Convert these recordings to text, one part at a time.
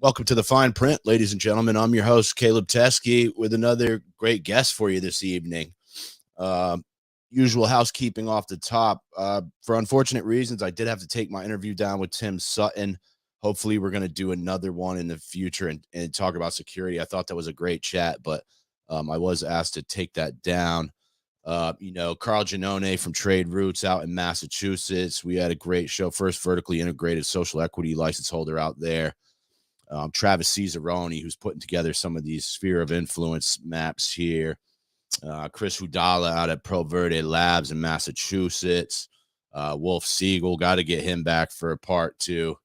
Welcome to the Fine Print, ladies and gentlemen. I'm your host, Caleb Teskey, with another great guest for you this evening. Usual housekeeping off the top. For unfortunate reasons, I did have to take my interview down with Tim Sutton. Hopefully, we're going to do another one in the future and talk about security. I thought that was a great chat, but I was asked to take that down. Carl Giannone from Trade Roots out in Massachusetts. We had a great show. First vertically integrated social equity license holder out there. Travis Cesaroni, who's putting together some of these sphere of influence maps here. Chris Hudala out at Palo Verde Labs in Massachusetts. Wolf Siegel, got to get him back for a part two.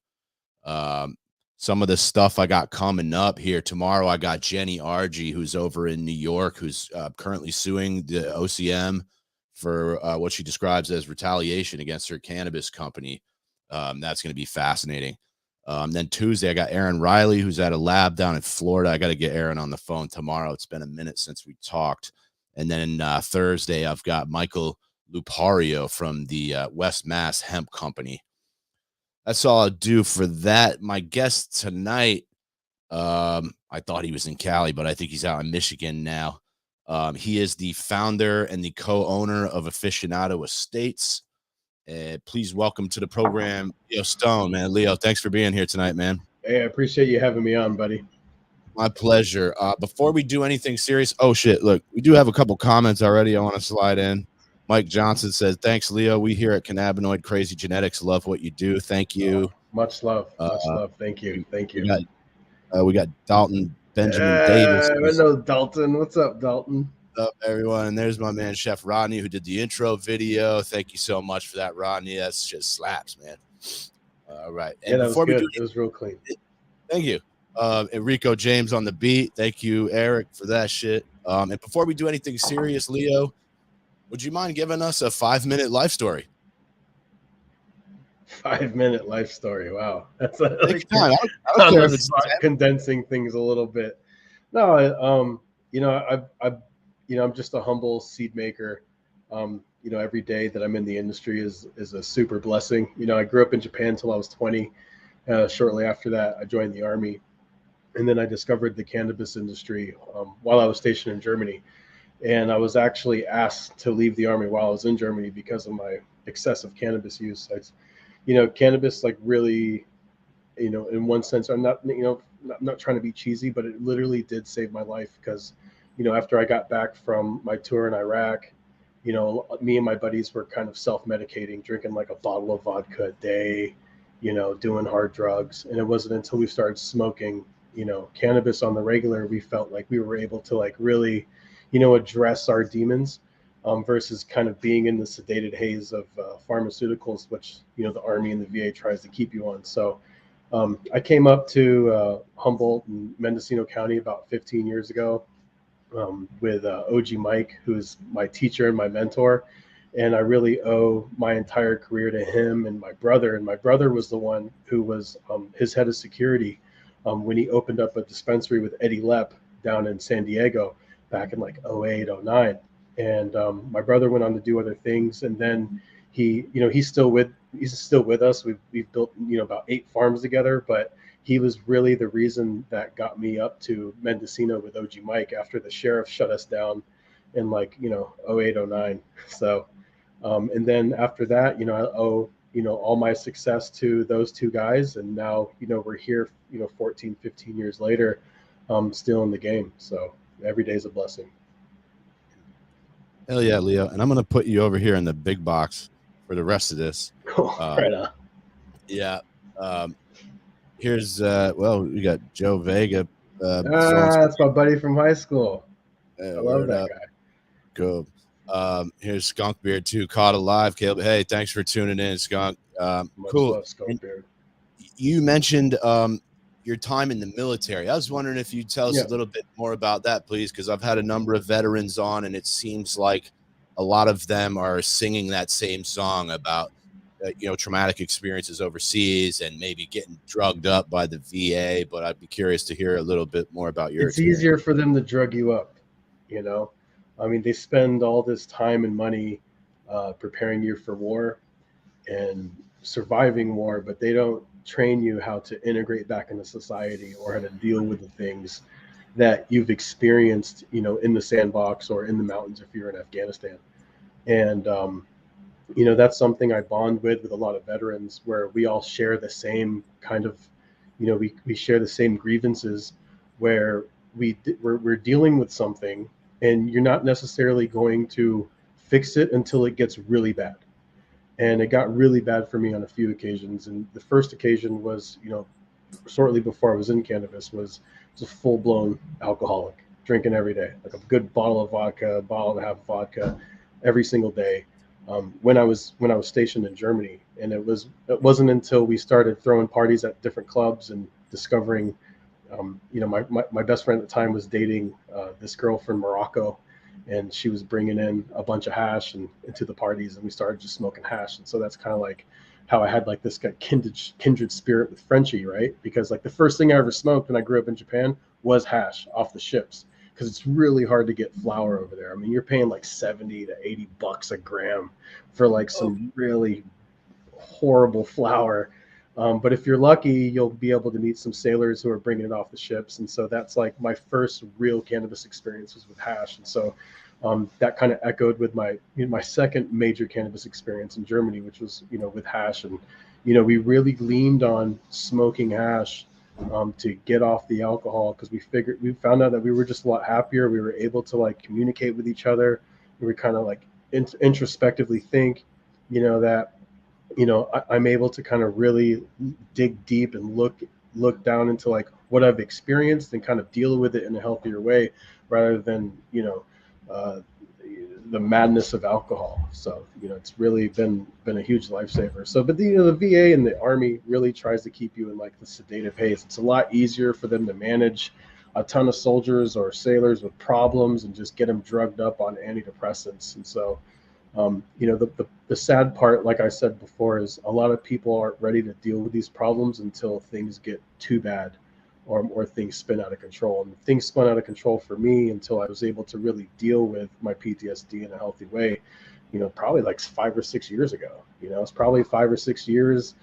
Some of the stuff I got coming up here tomorrow, I got Jenny Argy, who's over in New York, who's currently suing the OCM for what she describes as retaliation against her cannabis company. That's going to be fascinating. Then Tuesday, I got Aaron Riley, who's at a lab down in Florida. I got to get Aaron on the phone tomorrow. It's been a minute since we talked. And then Thursday, I've got Michael Lupario from the West Mass Hemp Company. That's all I'll do for that. My guest tonight, I thought he was in Cali, but I think he's out in Michigan now. He is the founder and the co-owner of Aficionado Estates. Please welcome to the program, Leo Stone, man. Leo, thanks for being here tonight, man. Hey, I appreciate you having me on, buddy. My pleasure. Before we do anything serious, oh shit, look, we do have a couple comments already I want to slide in. Mike Johnson says, thanks, Leo. We here at Cannabinoid Crazy Genetics love what you do. Thank you. Much love. Much love. Thank you. Thank you. We got Dalton Benjamin Davis. I know Dalton. What's up, Dalton? Up, everyone. And there's my man, Chef Rodney, who did the intro video. Thank you so much for that, Rodney. That's just slaps, man. All right. And yeah, that was good. It was real clean. Thank you. Enrico James on the beat. Thank you, Eric, for that shit. And before we do anything serious, Leo, would you mind giving us a 5-minute life story? 5-minute life story. Wow. That's like time. I don't care if it's condensing things a little bit. No, I'm just a humble seed maker. Every day that I'm in the industry is a super blessing. I grew up in Japan until I was 20. Shortly after that, I joined the Army. And then I discovered the cannabis industry while I was stationed in Germany. And I was actually asked to leave the Army while I was in Germany because of my excessive cannabis use. Cannabis, like, really, in one sense, I'm not trying to be cheesy, but it literally did save my life because, after I got back from my tour in Iraq, me and my buddies were kind of self-medicating, drinking like a bottle of vodka a day, doing hard drugs. And it wasn't until we started smoking, cannabis on the regular, we felt like we were able to, like, really, address our demons versus kind of being in the sedated haze of pharmaceuticals, which, the Army and the VA tries to keep you on. So I came up to Humboldt and Mendocino County about 15 years ago with OG Mike, who's my teacher and my mentor. And I really owe my entire career to him and my brother. And my brother was the one who was his head of security when he opened up a dispensary with Eddie Lepp down in San Diego back in like 08, 09. And my brother went on to do other things. And then he's still with us. We've built, about 8 farms together, but he was really the reason that got me up to Mendocino with OG Mike after the sheriff shut us down in 08, 09. So, and then after that, I owe, all my success to those two guys. And now, we're here, 14, 15 years later, still in the game. So every day's a blessing. Hell yeah, Leo. And I'm going to put you over here in the big box for the rest of this. Right on. Yeah. Here's, we got Joe Vega. That's my buddy from high school. I love that guy. Cool. Here's Skunk Beard too, caught alive. Caleb, hey, thanks for tuning in, Skunk. Cool. Love Skunk Beard. You mentioned your time in the military. I was wondering if you'd tell us a little bit more about that, please, because I've had a number of veterans on, and it seems like a lot of them are singing that same song about traumatic experiences overseas and maybe getting drugged up by the VA. But I'd be curious to hear a little bit more about your experience. Easier for them to drug you up, I mean, they spend all this time and money preparing you for war and surviving war, but they don't train you how to integrate back into society or how to deal with the things that you've experienced, in the sandbox or in the mountains if you're in Afghanistan. And that's something I bond with a lot of veterans, where we all share the same kind of, we share the same grievances, where we're dealing with something, and you're not necessarily going to fix it until it gets really bad. And it got really bad for me on a few occasions. And the first occasion was, shortly before I was in cannabis, was just a full blown alcoholic, drinking every day, like a good bottle of vodka, a bottle and a half of vodka every single day. When I was stationed in Germany, and it wasn't until we started throwing parties at different clubs and discovering, my best friend at the time was dating this girl from Morocco, and she was bringing in a bunch of hash and into the parties, and we started just smoking hash. And so that's kind of like how I had like this kindred spirit with Frenchie, right? Because like the first thing I ever smoked when I grew up in Japan was hash off the ships, because it's really hard to get flour over there. I mean, you're paying like 70 to 80 bucks a gram for like some really horrible flour. But if you're lucky, you'll be able to meet some sailors who are bringing it off the ships. And so that's like my first real cannabis experience was with hash. And so that kind of echoed with my second major cannabis experience in Germany, which was, with hash. And, we really leaned on smoking hash to get off the alcohol, because we found out that we were just a lot happier. We were able to like communicate with each other. We were kind of like introspectively think, that I'm able to kind of really dig deep and look down into like what I've experienced and kind of deal with it in a healthier way, rather than uh, the madness of alcohol. So it's really been a huge lifesaver. So, but the VA and the Army really tries to keep you in like the sedative haze. It's a lot easier for them to manage a ton of soldiers or sailors with problems and just get them drugged up on antidepressants. And so the sad part, like I said before, is a lot of people aren't ready to deal with these problems until things get too bad, or things spin out of control. And things spun out of control for me until I was able to really deal with my PTSD in a healthy way, probably like 5 or 6 years ago. It's probably 5 or 6 years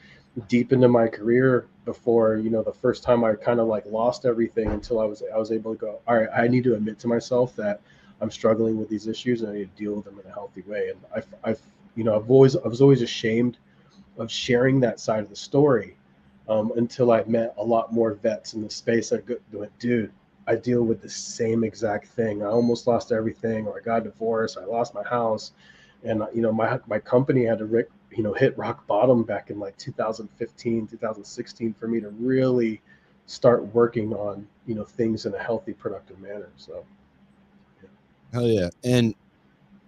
deep into my career before, the first time I kind of like lost everything, until I was able to go, all right, I need to admit to myself that I'm struggling with these issues and I need to deal with them in a healthy way. And I was always ashamed of sharing that side of the story, until I met a lot more vets in the space. I went, dude, I deal with the same exact thing. I almost lost everything, or I got divorced, I lost my house, and my company had to hit rock bottom back in like 2015, 2016 for me to really start working on things in a healthy, productive manner. So. Hell yeah. And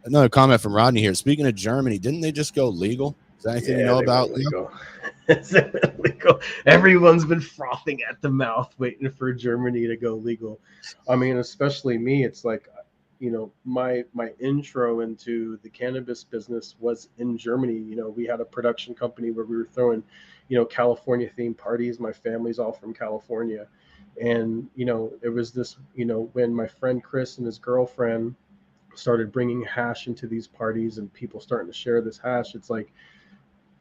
another comment from Rodney here. Speaking of Germany, didn't they just go legal? Is there anything you know They about? went legal. Legal. Everyone's been frothing at the mouth waiting for Germany to go legal. I mean, especially me. It's like, my intro into the cannabis business was in Germany. We had a production company where we were throwing, California themed parties. My family's all from California, and it was this, when my friend Chris and his girlfriend started bringing hash into these parties and people starting to share this hash, it's like,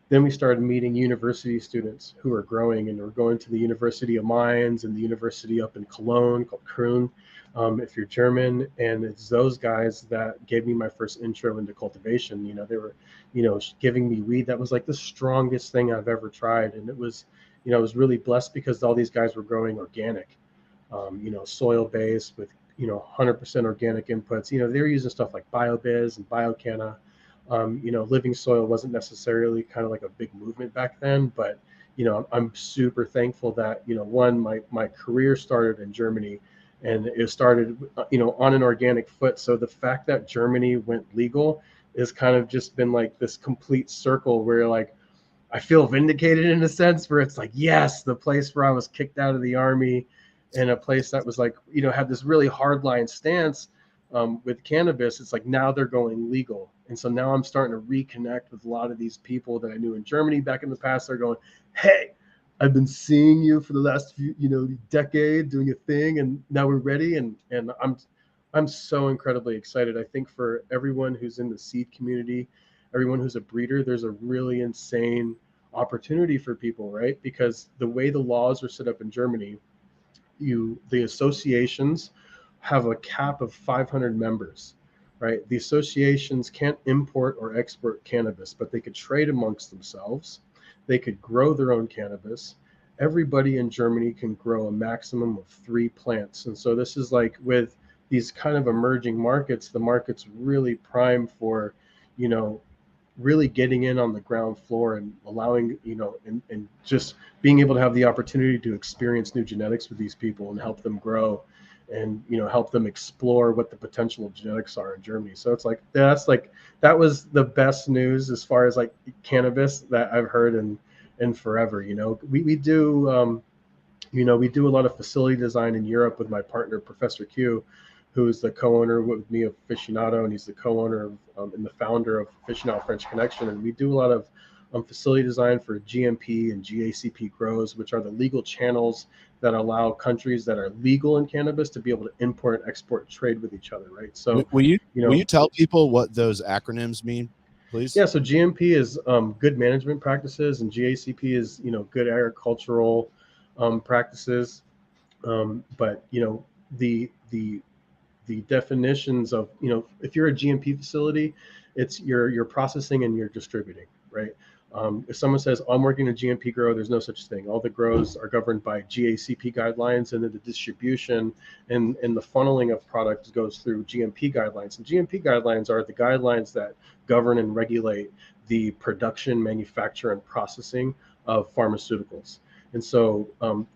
then we started meeting university students who are growing, and we're going to the University of Mainz and the university up in Cologne called Köln, if you're German. And it's those guys that gave me my first intro into cultivation. They were, giving me weed that was like the strongest thing I've ever tried. And it was, I was really blessed because all these guys were growing organic, soil based with, 100% organic inputs. They were using stuff like BioBiz and BioCanna. Living soil wasn't necessarily kind of like a big movement back then, but I'm super thankful that one, my career started in Germany, and it started on an organic foot. So the fact that Germany went legal is kind of just been like this complete circle where like I feel vindicated in a sense, where it's like, yes, the place where I was kicked out of the Army, and a place that was like, had this really hardline stance with cannabis. It's like now they're going legal. And so now I'm starting to reconnect with a lot of these people that I knew in Germany back in the past. They're going, hey, I've been seeing you for the last few, decade doing a thing, and now we're ready. And I'm so incredibly excited. I think for everyone who's in the seed community, everyone who's a breeder, there's a really insane opportunity for people, right? Because the way the laws are set up in Germany, the associations have a cap of 500 members, right? The associations can't import or export cannabis, but they could trade amongst themselves. They could grow their own cannabis. Everybody in Germany can grow a maximum of 3 plants. And so this is like with these kind of emerging markets, the market's really prime for, you know, really getting in on the ground floor and allowing, and just being able to have the opportunity to experience new genetics with these people and help them grow and, help them explore what the potential of genetics are in Germany. So it's like, that was the best news as far as like cannabis that I've heard in forever. We do, we do a lot of facility design in Europe with my partner, Professor Q, who is the co-owner with me of Aficionado, and he's the co-owner of and the founder of Aficionado French Connection. And we do a lot of facility design for GMP and GACP grows, which are the legal channels that allow countries that are legal in cannabis to be able to import and export, trade with each other, right? So, will you tell people what those acronyms mean, please? Yeah, so GMP is good management practices, and GACP is good agricultural practices. But the definitions of, if you're a GMP facility, it's you're processing and you're distributing, right? If someone says, I'm working in a GMP grow, there's no such thing. All the grows are governed by GACP guidelines, and then the distribution and the funneling of products goes through GMP guidelines. And GMP guidelines are the guidelines that govern and regulate the production, manufacture, and processing of pharmaceuticals. And so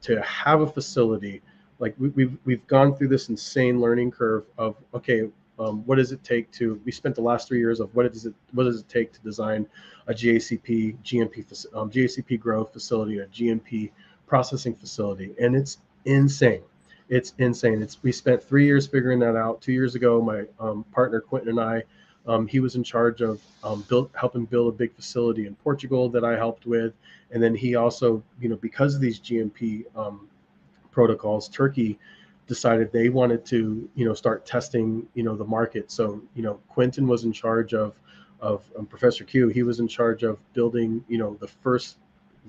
to have a facility, like we've gone through this insane learning curve of, okay, what does it take to, we spent the last 3 years of what does it take to design a GACP grow facility, a GMP processing facility. And it's insane. We spent 3 years figuring that out. 2 years ago, my partner Quentin and I, he was in charge of helping build a big facility in Portugal that I helped with. And then he also, because of these GMP protocols, Turkey decided they wanted to, start testing, the market. So, Quentin was in charge of Professor Q. He was in charge of building, the first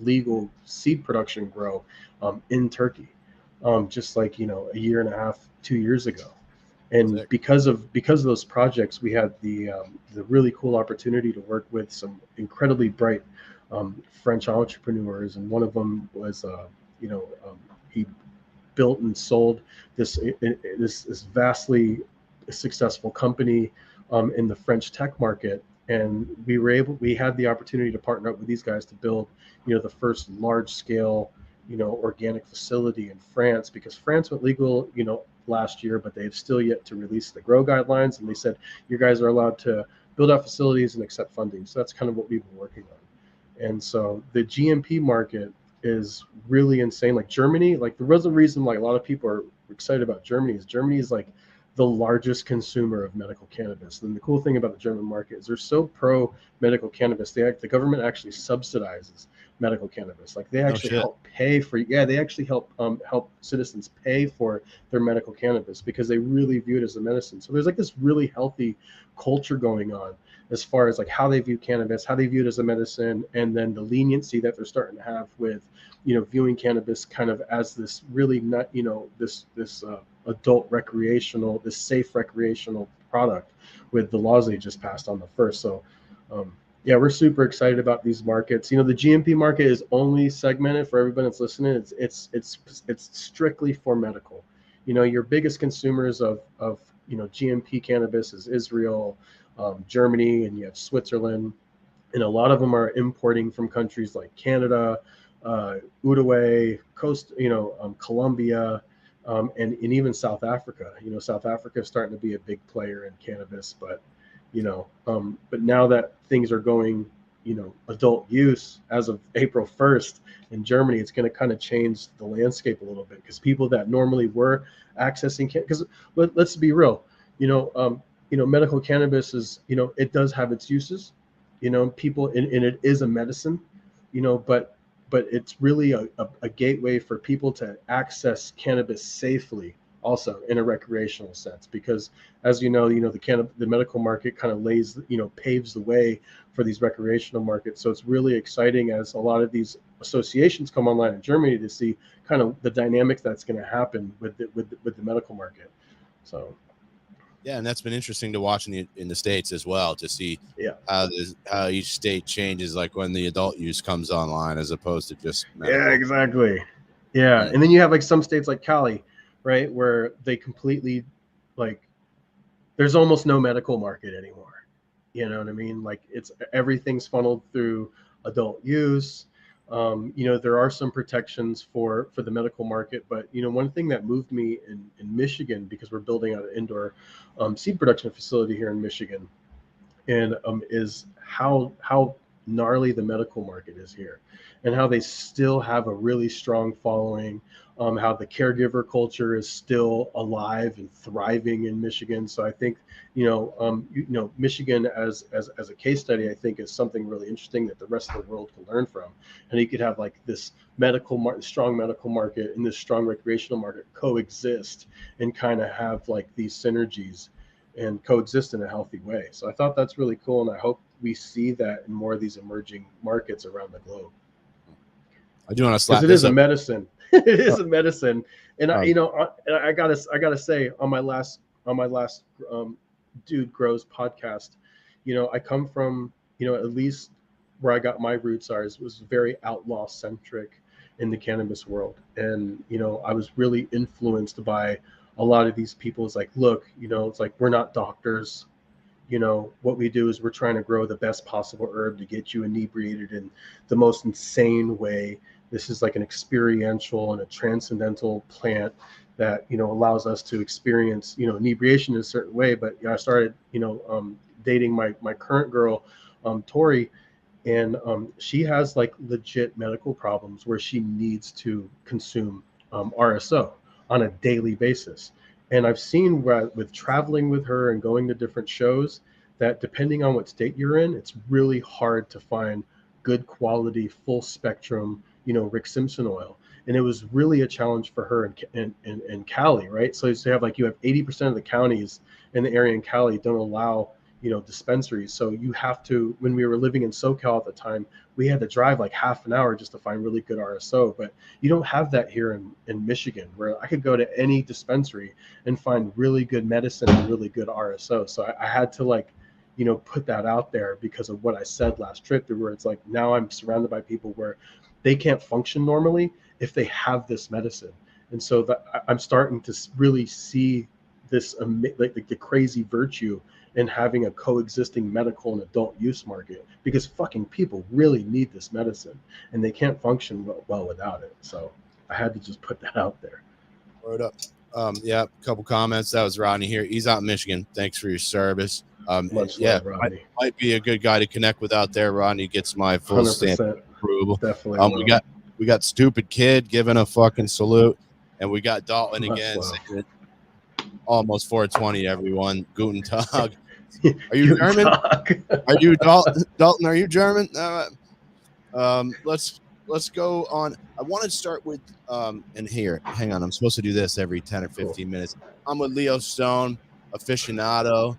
legal seed production grow in Turkey, just like, a year and a half, 2 years ago. And because of those projects, we had the really cool opportunity to work with some incredibly bright French entrepreneurs, and one of them was, he built and sold this vastly successful company in the French tech market. And we had the opportunity to partner up with these guys to build, the first large scale, organic facility in France, because France went legal, last year, but they've still yet to release the grow guidelines. And they said, you guys are allowed to build out facilities and accept funding. So that's kind of what we've been working on. And so the GMP market is really insane. Like Germany, like there was a reason like a lot of people are excited about Germany is like the largest consumer of medical cannabis. And the cool thing about the German market is they're so pro medical cannabis. The government actually subsidizes medical cannabis. Like they actually help pay for, they actually help citizens pay for their medical cannabis because they really view it as a medicine. So there's like this really healthy culture going on as far as like how they view cannabis, how they view it as a medicine, and then the leniency that they're starting to have with, viewing cannabis kind of as this really not, this adult recreational, this safe recreational product with the laws they just passed on the first. So, yeah, we're super excited about these markets. The GMP market is only segmented for everybody that's listening. It's strictly for medical. Your biggest consumers of GMP cannabis is Israel, Germany, and you have Switzerland, and a lot of them are importing from countries like Canada, Uruguay, Colombia, and even South Africa. South Africa is starting to be a big player in cannabis, but now that things are going, adult use as of April 1st in Germany, it's going to kind of change the landscape a little bit because people that normally were accessing, because let's be real, medical cannabis is, it does have its uses, people, and it is a medicine, but it's really a gateway for people to access cannabis safely also in a recreational sense, because as you know, the medical market kind of lays, paves the way for these recreational markets. So it's really exciting as a lot of these associations come online in Germany to see kind of the dynamics that's going to happen with the medical market. So yeah, and that's been interesting to watch in the States as well, to see yeah, how each state changes, like when the adult use comes online as opposed to just medical. yeah, exactly. Yeah, Mm. and then you have like some states like Cali, right, where they completely, like, there's almost no medical market anymore. You know what I mean? Like, it's everything's funneled through adult use. There are some protections for the medical market, but one thing that moved me in Michigan, because we're building out an indoor seed production facility here in Michigan, and is how gnarly the medical market is here, and how they still have a really strong following. How the caregiver culture is still alive and thriving in Michigan. So I think Michigan as a case study, I think, is something really interesting that the rest of the world can learn from. And you could have like this strong medical market and this strong recreational market coexist and kind of have like these synergies and coexist in a healthy way. So I thought that's really cool, and I hope we see that in more of these emerging markets around the globe. I do want to slap Because it this is a up. medicine. It is a medicine, and I gotta say on my last Dude Grows podcast, I come from at least where I got my roots was very outlaw centric in the cannabis world, and I was really influenced by a lot of these people. It's like, look, it's like, we're not doctors. What we do is we're trying to grow the best possible herb to get you inebriated in the most insane way. This is like an experiential and a transcendental plant that allows us to experience inebriation in a certain way. But I started dating my current girl, Tori, and she has like legit medical problems where she needs to consume RSO on a daily basis. And I've seen with traveling with her and going to different shows that depending on what state you're in, it's really hard to find good quality, full spectrum, Rick Simpson oil. And it was really a challenge for her in Cali, right? So you have 80% of the counties in the area in Cali don't allow dispensaries. So you have to, when we were living in SoCal at the time, we had to drive like half an hour just to find really good RSO. But you don't have that here in Michigan, where I could go to any dispensary and find really good medicine and really good RSO. So I had to put that out there because of what I said last trip, where it's like, now I'm surrounded by people where they can't function normally if they have this medicine. And so that I'm starting to really see this like the crazy virtue in having a coexisting medical and adult use market, because fucking people really need this medicine and they can't function well without it. So I had to just put that out there. Word up. Yeah, a couple comments. That was Rodney here. He's out in Michigan. Thanks for your service. Much yeah, love, Rodney. might be a good guy to connect with out there. Rodney gets my full stamp of approval. Definitely. We got Stupid Kid giving a fucking salute, and we got Dalton Much again love. saying almost 420, everyone. Guten Tag. Are you German? Are you Dalton? Are you German? Let's go on. I want to start with and here, hang on. I'm supposed to do this every 10 or 15 minutes. I'm with Leo Stone, aficionado.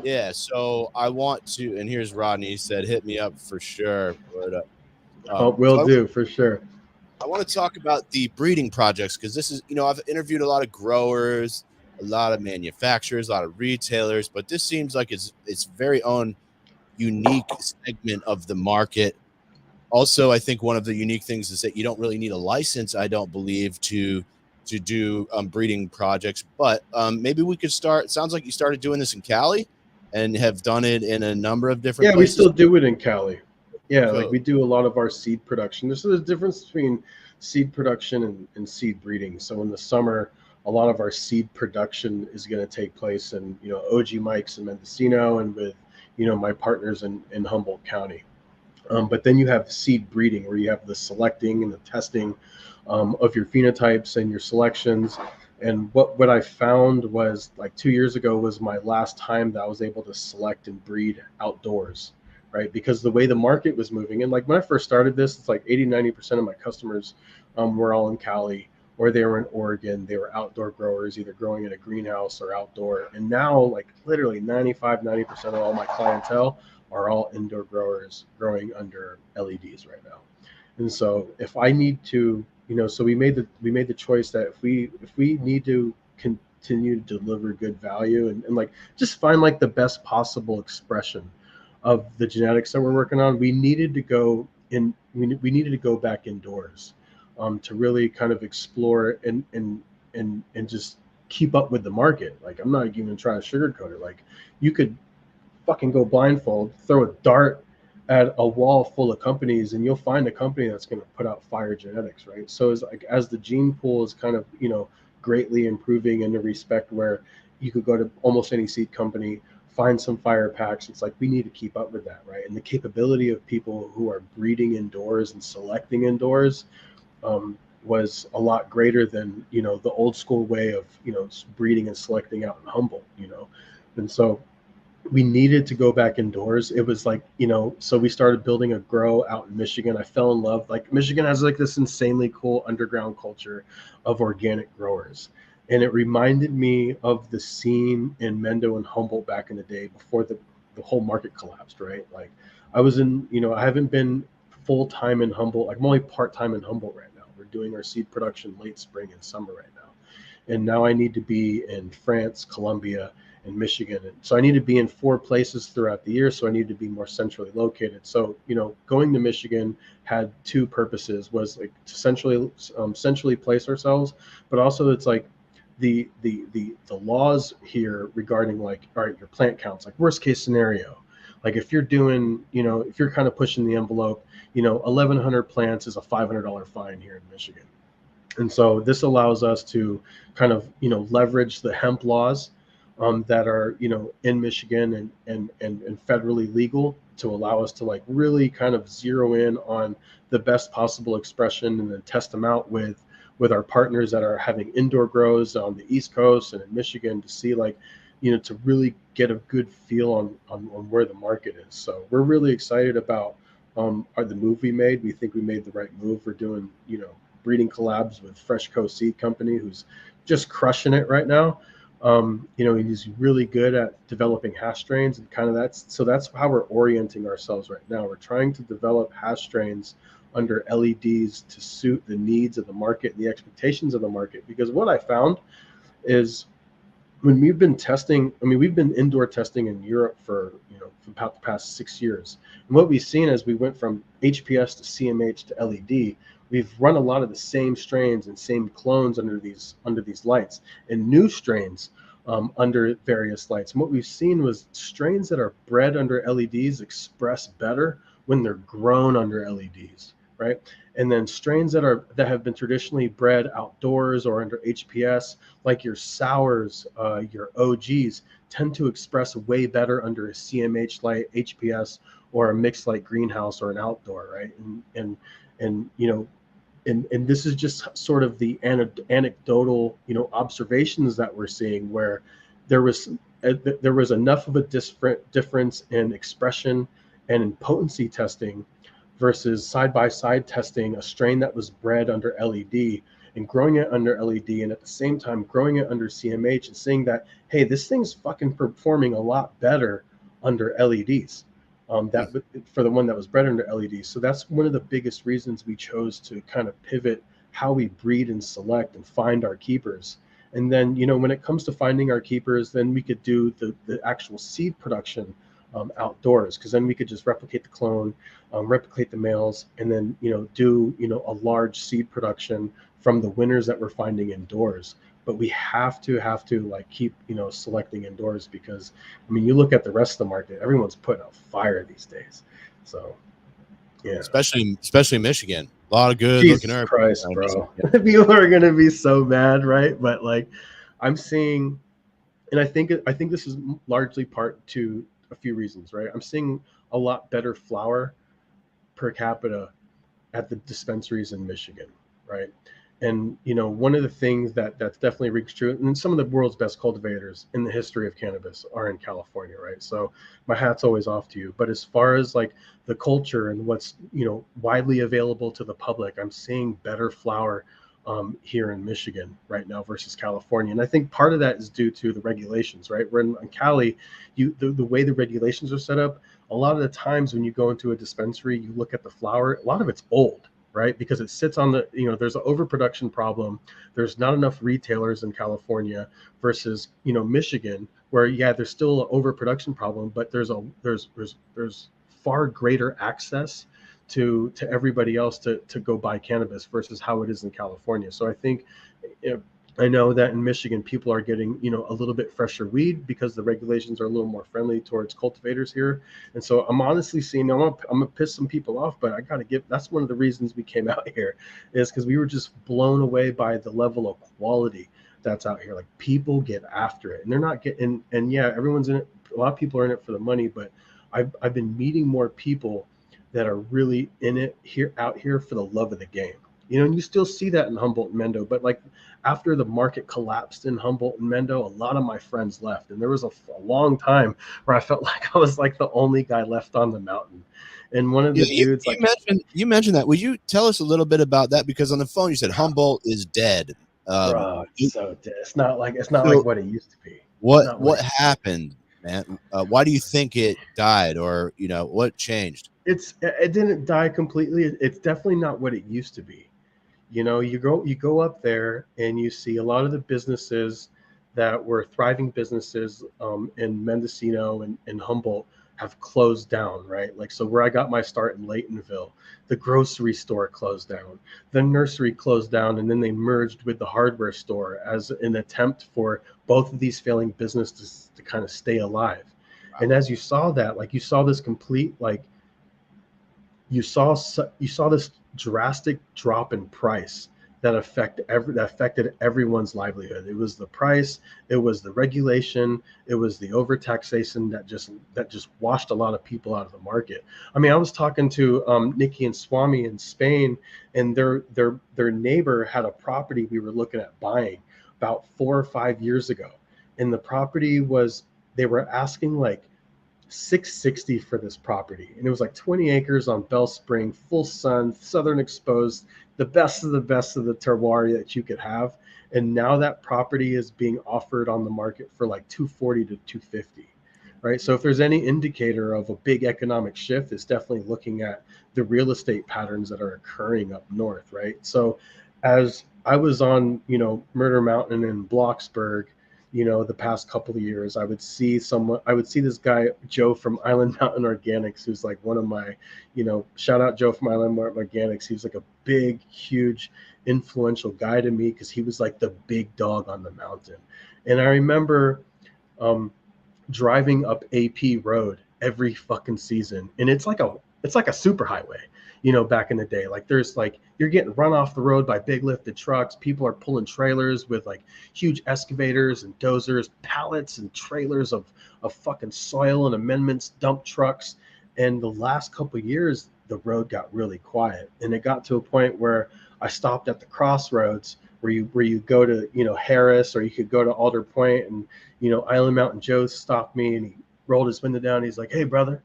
Yeah, so I want to, and here's Rodney. He said, "Hit me up for sure." Word up. Will do for sure. I want to talk about the breeding projects, because this is, I've interviewed a lot of growers, a lot of manufacturers, a lot of retailers, but this seems like it's very own unique segment of the market. Also, I think one of the unique things is that you don't really need a license, I don't believe, to do breeding projects. But maybe we could start. It sounds like you started doing this in Cali and have done it in a number of different places. We still do it in Cali. Yeah, Cool. like we do a lot of our seed production. There's a difference between seed production and seed breeding. So in the summer, a lot of our seed production is going to take place in OG Mike's in Mendocino and with my partners in Humboldt County. But then you have seed breeding, where you have the selecting and the testing of your phenotypes and your selections. And what I found was, like 2 years ago was my last time that I was able to select and breed outdoors, right? Because the way the market was moving, and like when I first started this, it's like 80-90% of my customers were all in Cali or they were in Oregon. They were outdoor growers, either growing in a greenhouse or outdoor. And now, like literally 90% of all my clientele are all indoor growers growing under LEDs right now. And so if I need to, so we made the choice that if we need to continue to deliver good value and like just find like the best possible expression of the genetics that we're working on, we needed to go in. We needed to go back indoors to really kind of explore and just keep up with the market. Like I'm not even trying to sugarcoat it. Like you could fucking go blindfold, throw a dart at a wall full of companies, and you'll find a company that's going to put out fire genetics, right? So as like as the gene pool is kind of greatly improving in the respect where you could go to almost any seed company, find some fire packs. It's like we need to keep up with that, right? And the capability of people who are breeding indoors and selecting indoors was a lot greater than the old school way of breeding and selecting out in Humboldt, and so we needed to go back indoors. It was like, so we started building a grow out in Michigan. I fell in love. Like Michigan has like this insanely cool underground culture of organic growers. And it reminded me of the scene in Mendo and Humboldt back in the day before the whole market collapsed, right? Like I was in, I haven't been full-time in Humboldt. Like I'm only part-time in Humboldt right now. We're doing our seed production late spring and summer right now. And now I need to be in France, Colombia, and Michigan. And so I need to be in 4 places throughout the year. So I need to be more centrally located. So, going to Michigan had 2 purposes, was like to centrally place ourselves, but also it's like the laws here regarding like, all right, your plant counts, like worst case scenario. Like if you're doing, if you're kind of pushing the envelope, 1,100 plants is a $500 fine here in Michigan. And so this allows us to kind of, leverage the hemp laws that are, in Michigan and federally legal to allow us to like really kind of zero in on the best possible expression and then test them out with our partners that are having indoor grows on the East Coast and in Michigan to see like, to really get a good feel on where the market is. So we're really excited about the move we made. We think we made the right move. We're doing, breeding collabs with Fresh Coast Seed Company, who's just crushing it right now. He's really good at developing hash strains and kind of that's how we're orienting ourselves right now. We're trying to develop hash strains under LEDs to suit the needs of the market and the expectations of the market. Because what I found is when we've been testing, we've been indoor testing in Europe for about the past 6 years. And what we've seen as we went from HPS to CMH to LED, we've run a lot of the same strains and same clones under these lights, and new strains under various lights. And what we've seen was strains that are bred under LEDs express better when they're grown under LEDs, right? And then strains that have been traditionally bred outdoors or under HPS, like your sours, your OGs, tend to express way better under a CMH light, HPS, or a mixed light greenhouse or an outdoor, right? And this is just sort of the anecdotal, observations that we're seeing, where there was enough of a difference in expression and in potency testing versus side-by-side testing a strain that was bred under LED and growing it under LED, and at the same time growing it under CMH, and seeing that, hey, this thing's fucking performing a lot better under LEDs. That for the one that was bred under LEDs. So that's one of the biggest reasons we chose to kind of pivot how we breed and select and find our keepers. And then, when it comes to finding our keepers, then we could do the actual seed production outdoors, because then we could just replicate the clone, replicate the males, and then do a large seed production from the winners that we're finding indoors. But we have to like keep selecting indoors, because you look at the rest of the market, everyone's putting out fire these days. So yeah, especially Michigan, a lot of good Jesus looking Christ, bro. People are gonna be so mad, right? But like I'm seeing, and I think this is largely part to a few reasons, right? I'm seeing a lot better flower per capita at the dispensaries in Michigan, right? And one of the things that's definitely rings true, and some of the world's best cultivators in the history of cannabis are in California, right? So my hat's always off to you. But as far as like the culture and what's widely available to the public, I'm seeing better flower here in Michigan right now versus California. And I think part of that is due to the regulations, right? We're in Cali, the way the regulations are set up, a lot of the times when you go into a dispensary, you look at the flower, a lot of it's old, right? Because it sits on the, there's an overproduction problem. There's not enough retailers in California versus, Michigan, where, yeah, there's still an overproduction problem, but there's far greater access to everybody else to go buy cannabis versus how it is in California. So I think, I know that in Michigan, people are getting, a little bit fresher weed because the regulations are a little more friendly towards cultivators here. And so I'm honestly seeing, I'm gonna piss some people off, but I gotta that's one of the reasons we came out here, is because we were just blown away by the level of quality that's out here. Like, people get after it, and they're not getting, and yeah, everyone's in it. A lot of people are in it for the money, but I've been meeting more people that are really in it out here for the love of the game. And you still see that in Humboldt and Mendo, but like after the market collapsed in Humboldt and Mendo, a lot of my friends left. And there was a long time where I felt like I was like the only guy left on the mountain. And one of the dudes, you mentioned that. Would you tell us a little bit about that? Because on the phone you said Humboldt is dead. Bro, it's so dead. It's not like what it used to be. What happened, man? Why do you think it died, or what changed? It didn't die completely. It's definitely not what it used to be. You go up there and you see a lot of the businesses that were thriving businesses in Mendocino and Humboldt have closed down, right? Like, so where I got my start in Laytonville, the grocery store closed down, the nursery closed down, and then they merged with the hardware store as an attempt for both of these failing businesses to kind of stay alive. Wow. And as you saw that, like, you saw this complete, like, you saw this drastic drop in price that affected everyone's livelihood. It was the price, it was the regulation, it was the overtaxation that just washed a lot of people out of the market. I mean, I was talking to Nikki and Swami in Spain, and their neighbor had a property we were looking at buying about 4 or 5 years ago, and the property they were asking like $660 for this property, and it was like 20 acres on Bell Spring, full sun, southern exposed, the best of the terroir that you could have. And now that property is being offered on the market for like $240 to $250, right? So if there's any indicator of a big economic shift, it's definitely looking at the real estate patterns that are occurring up north, right? So as I was on Murder Mountain in Bloxburg, the past couple of years, I would see this guy, Joe from Island Mountain Organics, who's like one of my, shout out Joe from Island Mountain Organics. He was like a big, huge, influential guy to me because he was like the big dog on the mountain. And I remember driving up AP Road every fucking season, and it's like a super highway. Back in the day, like there's like, you're getting run off the road by big lifted trucks. People are pulling trailers with like huge excavators and dozers, pallets and trailers of fucking soil and amendments, dump trucks. And the last couple of years, the road got really quiet, and it got to a point where I stopped at the crossroads where you go to, Harris, or you could go to Alder Point, and, Island Mountain Joe stopped me and he rolled his window down. He's like, "Hey brother,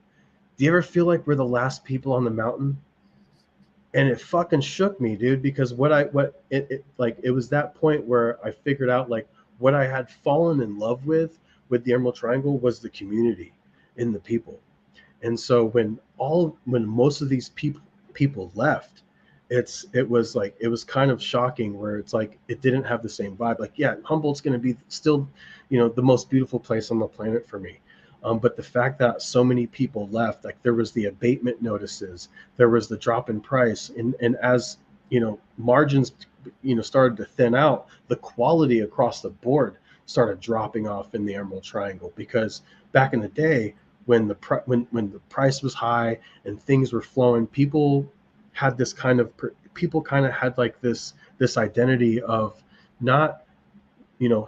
do you ever feel like we're the last people on the mountain?" And it fucking shook me, dude, because it was that point where I figured out like what I had fallen in love with the Emerald Triangle was the community and the people. And so when most of these people left, it was kind of shocking, where it's like it didn't have the same vibe. Like, yeah, Humboldt's going to be still, the most beautiful place on the planet for me. But the fact that so many people left, like there was the abatement notices, there was the drop in price, and as margins started to thin out, the quality across the board started dropping off in the Emerald Triangle. Because back in the day, when the price was high and things were flowing, people had like this identity of not,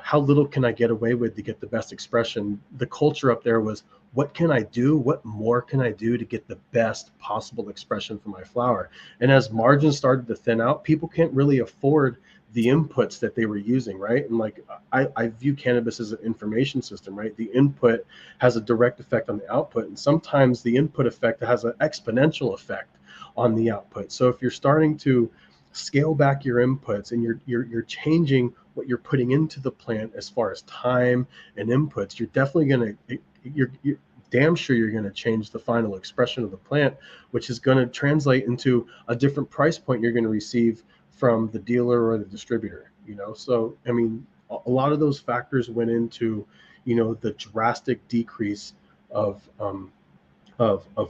how little can I get away with to get the best expression. The culture up there was, what can I do? What more can I do to get the best possible expression for my flower? And as margins started to thin out, people can't really afford the inputs that they were using, right? And like, I view cannabis as an information system, right? The input has a direct effect on the output, and sometimes the input effect has an exponential effect on the output. So if you're starting to scale back your inputs, and you're changing what you're putting into the plant as far as time and inputs, you're definitely going to, you're damn sure you're going to change the final expression of the plant, which is going to translate into a different price point you're going to receive from the dealer or the distributor, So, I mean, a lot of those factors went into, the drastic decrease of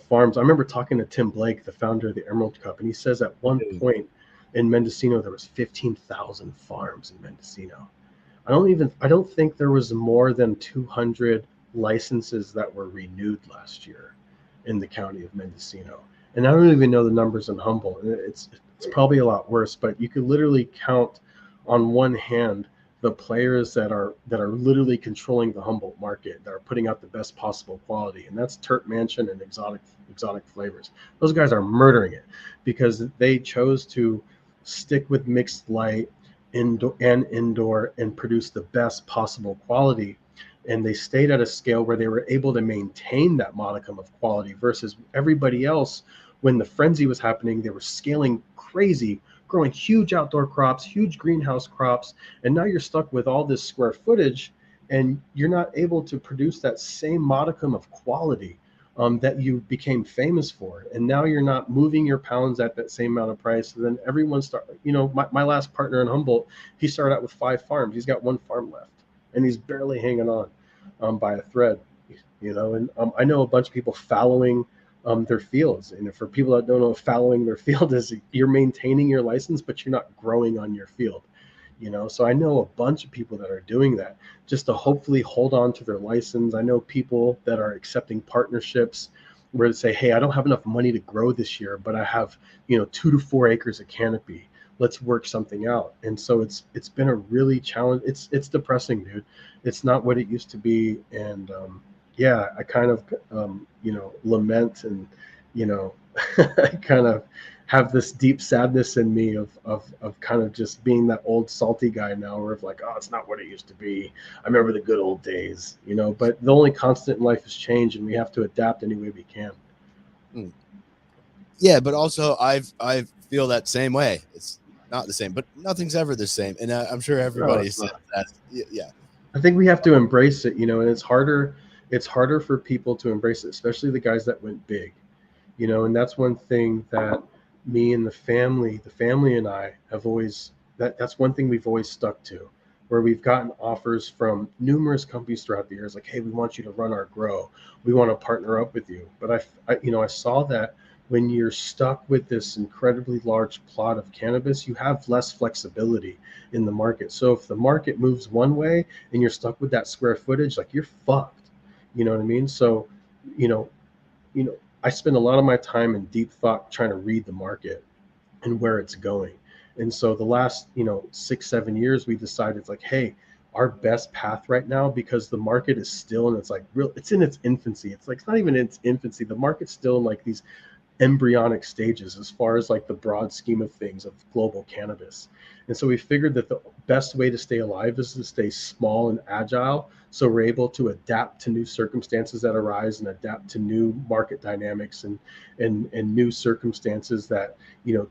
farms. I remember talking to Tim Blake, the founder of the Emerald Cup, and he says at one point in Mendocino there was 15,000 farms in Mendocino. I don't think there was more than 200 licenses that were renewed last year in the county of Mendocino. And I don't even know the numbers in Humboldt. It's probably a lot worse, but you could literally count on one hand the players that are literally controlling the Humboldt market, that are putting out the best possible quality, and that's Turp Mansion and exotic flavors. Those guys are murdering it because they chose to stick with mixed light indoor and produce the best possible quality, and they stayed at a scale where they were able to maintain that modicum of quality versus everybody else. When the frenzy was happening, they were scaling crazy, growing huge outdoor crops, huge greenhouse crops, and now you're stuck with all this square footage and you're not able to produce that same modicum of quality that you became famous for. And now you're not moving your pounds at that same amount of price. And then everyone my last partner in Humboldt, he started out with 5 farms. He's got 1 farm left and he's barely hanging on by a thread, and I know a bunch of people fallowing their fields. And for people that don't know, fallowing their field is you're maintaining your license, but you're not growing on your field. So I know a bunch of people that are doing that just to hopefully hold on to their license. I know people that are accepting partnerships where they say, hey, I don't have enough money to grow this year, but I have 2 to 4 acres of canopy. Let's work something out. And so it's been a really challenge. It's depressing, dude. It's not what it used to be. And I kind of lament and I kind of have this deep sadness in me of kind of just being that old salty guy now, where like, oh, it's not what it used to be. I remember the good old days, but the only constant in life is change, and we have to adapt any way we can. Yeah, but also I feel that same way. It's not the same, but nothing's ever the same, and I'm sure everybody says that. Yeah, I think we have to embrace it, and it's harder for people to embrace it, especially the guys that went big, and that's one thing that me and the family and I have always, that's one thing we've always stuck to, where we've gotten offers from numerous companies throughout the years, like, hey, we want you to run our grow, we want to partner up with you. But I saw that when you're stuck with this incredibly large plot of cannabis, you have less flexibility in the market. So if the market moves one way and you're stuck with that square footage, like, you're fucked. You know what I mean? So, I spend a lot of my time in deep thought trying to read the market and where it's going. And so the last, 6-7 years, we decided, it's like, hey, our best path right now, because the market is still in it's in its infancy. It's like, it's not even in its infancy. The market's still in like these embryonic stages as far as like the broad scheme of things of global cannabis. And so we figured that the best way to stay alive is to stay small and agile, so we're able to adapt to new circumstances that arise and adapt to new market dynamics and new circumstances that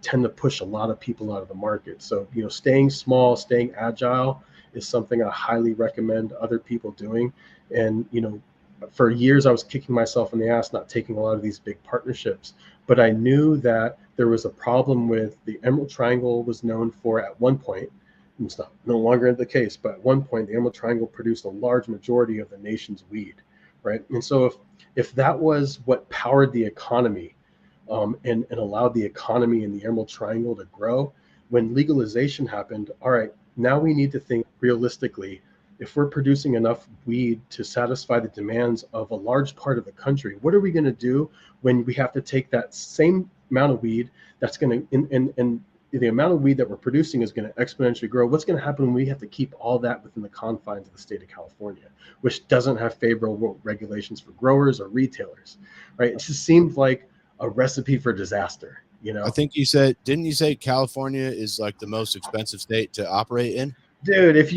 tend to push a lot of people out of the market. So staying small, staying agile is something I highly recommend other people doing. And for years I was kicking myself in the ass not taking a lot of these big partnerships, but I knew that there was a problem with the Emerald Triangle. Was known for, at one point, it's not no longer the case, but at one point the Emerald Triangle produced a large majority of the nation's weed, right? And so if that was what powered the economy, and allowed the economy in the Emerald Triangle to grow, when legalization happened, all right, now we need to think realistically. If we're producing enough weed to satisfy the demands of a large part of the country, what are we going to do when we have to take that same amount of weed that's going to, and the amount of weed that we're producing is going to exponentially grow? What's going to happen when we have to keep all that within the confines of the state of California, which doesn't have favorable regulations for growers or retailers, right? It just seemed like a recipe for disaster. I think didn't you say California is like the most expensive state to operate in? Dude, if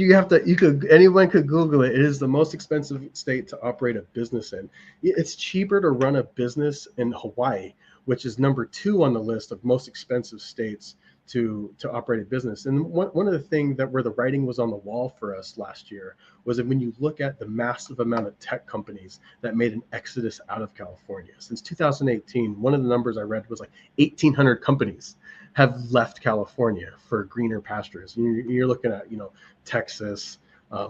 anyone could Google it. It is the most expensive state to operate a business in. It's cheaper to run a business in Hawaii, which is number 2 on the list of most expensive states to operate a business. And one of the things that where the writing was on the wall for us last year was that when you look at the massive amount of tech companies that made an exodus out of California since 2018, one of the numbers I read was like 1,800 companies have left California for greener pastures. You're looking at, Texas,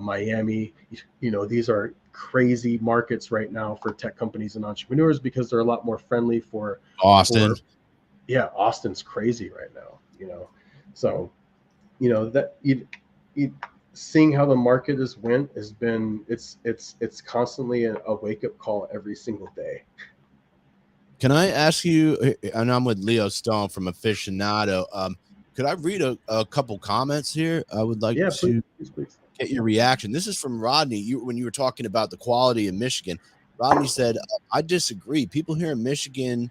Miami, these are crazy markets right now for tech companies and entrepreneurs because they're a lot more friendly for Austin. Yeah, Austin's crazy right now, So, that seeing how the market has went has been it's constantly a wake-up call every single day. Can I ask you, and I'm with Leo Stone from Aficionado, could I read a couple comments here? I would like to please. Get your reaction. This is from Rodney. When you were talking about the quality in Michigan, Rodney said, I disagree. People here in Michigan,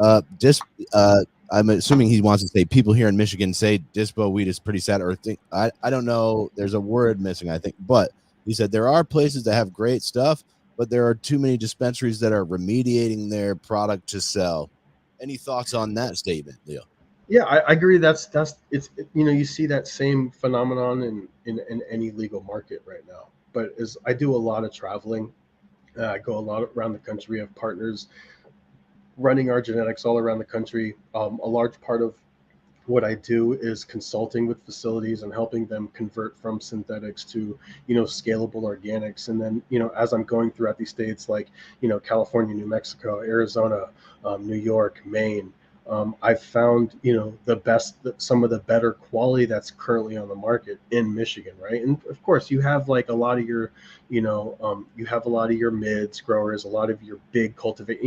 I'm assuming he wants to say people here in Michigan say dispo weed is pretty sad, or think I don't know. There's a word missing, I think, but he said there are places that have great stuff, but there are too many dispensaries that are remediating their product to sell. Any thoughts on that statement, Leo? Yeah, I agree. You see that same phenomenon in any legal market right now. But as I do a lot of traveling, I go a lot around the country. We have partners running our genetics all around the country. A large part of what I do is consulting with facilities and helping them convert from synthetics to, scalable organics. And then, as I'm going throughout these states like, California, New Mexico, Arizona, New York, Maine, I've found, some of the better quality that's currently on the market in Michigan, right? And of course, you have like a lot of your, you have a lot of your mids growers, a lot of your big cultivate.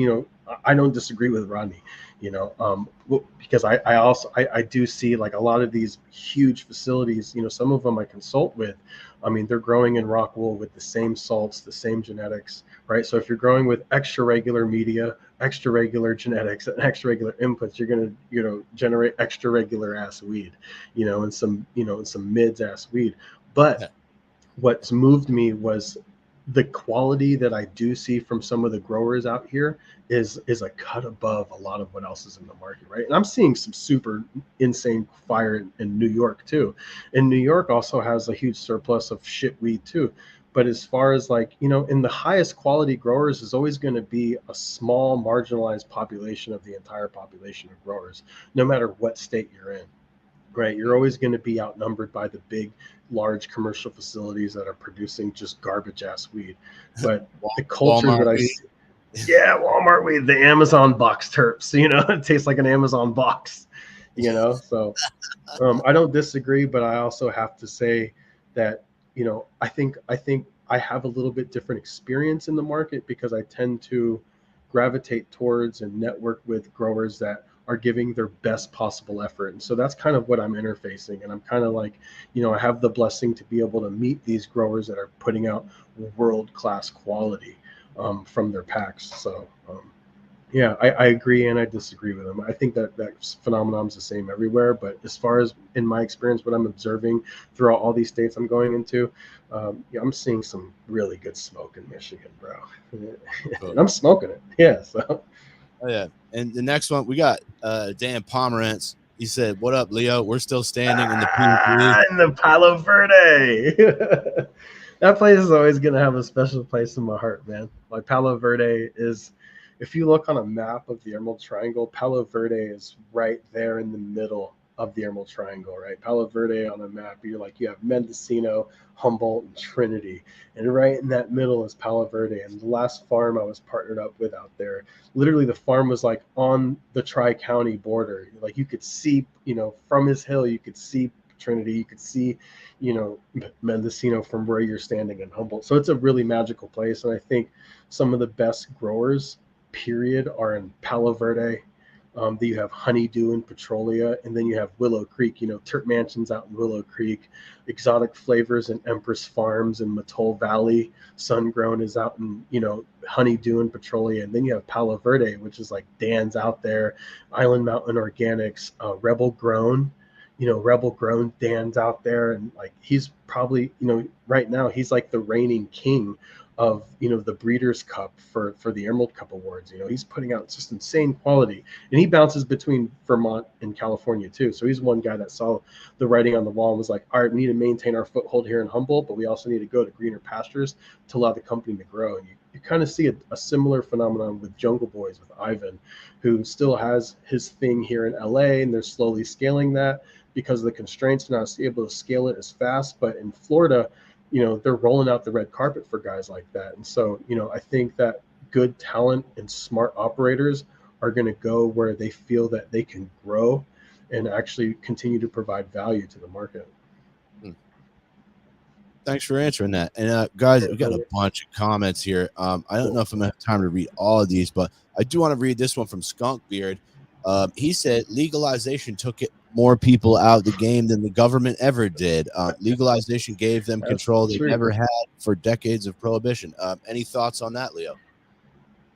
I don't disagree with Rodney, because I do see like a lot of these huge facilities. Some of them I consult with. I mean, they're growing in rock wool with the same salts, the same genetics, right? So if you're growing with extra regular media, extra regular genetics, and extra regular inputs, you're going to, generate extra regular ass weed, and some mids ass weed. But what's moved me was the quality that I do see from some of the growers out here is a cut above a lot of what else is in the market, right? And I'm seeing some super insane fire in New York too. And New York also has a huge surplus of shit weed too. But as far as like, in the highest quality growers is always going to be a small marginalized population of the entire population of growers, no matter what state you're in. Right, you're always going to be outnumbered by the big, large commercial facilities that are producing just garbage ass weed. But the culture Walmart that I see, Walmart weed, the Amazon box terps, it tastes like an Amazon box, So I don't disagree, but I also have to say that I think I have a little bit different experience in the market because I tend to gravitate towards and network with growers that are giving their best possible effort. And so that's kind of what I'm interfacing. And I'm kind of like, I have the blessing to be able to meet these growers that are putting out world-class quality from their packs. So yeah, I agree and I disagree with them. I think that phenomenon is the same everywhere. But as far as in my experience, what I'm observing throughout all these states I'm going into, I'm seeing some really good smoke in Michigan, bro. And I'm smoking it. Yeah. So. Oh, yeah. And the next one, we got Dan Pomerantz. He said, "What up, Leo? We're still standing in the PG. In the Palo Verde." That place is always going to have a special place in my heart, man. Like Palo Verde is, if you look on a map of the Emerald Triangle, Palo Verde is right there in the middle of the Emerald Triangle, right? Palo Verde on a map, you have Mendocino, Humboldt, and Trinity. And right in that middle is Palo Verde. And the last farm I was partnered up with out there, literally the farm was like on the Tri-County border. Like you could see, from his hill, you could see Trinity, you could see, Mendocino from where you're standing in Humboldt. So it's a really magical place. And I think some of the best growers, period, are in Palo Verde. You have Honeydew in Petrolia, and then you have Willow Creek, Turk Mansions out in Willow Creek, Exotic Flavors and Empress Farms in Mattole Valley, Sungrown is out in, Honeydew in Petrolia, and then you have Palo Verde, which is like Dan's out there, Island Mountain Organics, Rebel Grown, Dan's out there, and like he's probably, right now he's like the reigning king the Breeders' Cup for the Emerald Cup Awards. He's putting out just insane quality, and he bounces between Vermont and California too. So he's one guy that saw the writing on the wall and was like, all right, we need to maintain our foothold here in Humboldt, but we also need to go to greener pastures to allow the company to grow. And you kind of see a similar phenomenon with Jungle Boys, with Ivan, who still has his thing here in LA, and they're slowly scaling that because of the constraints, not able to scale it as fast. But in Florida, they're rolling out the red carpet for guys like that. And so, I think that good talent and smart operators are going to go where they feel that they can grow and actually continue to provide value to the market. Thanks for answering that. And guys, we got a bunch of comments here. I don't know if I'm gonna have time to read all of these, but I do want to read this one from Skunk Beard. He said legalization took more people out of the game than the government ever did. Legalization gave them control they never had for decades of prohibition. Any thoughts on that, Leo?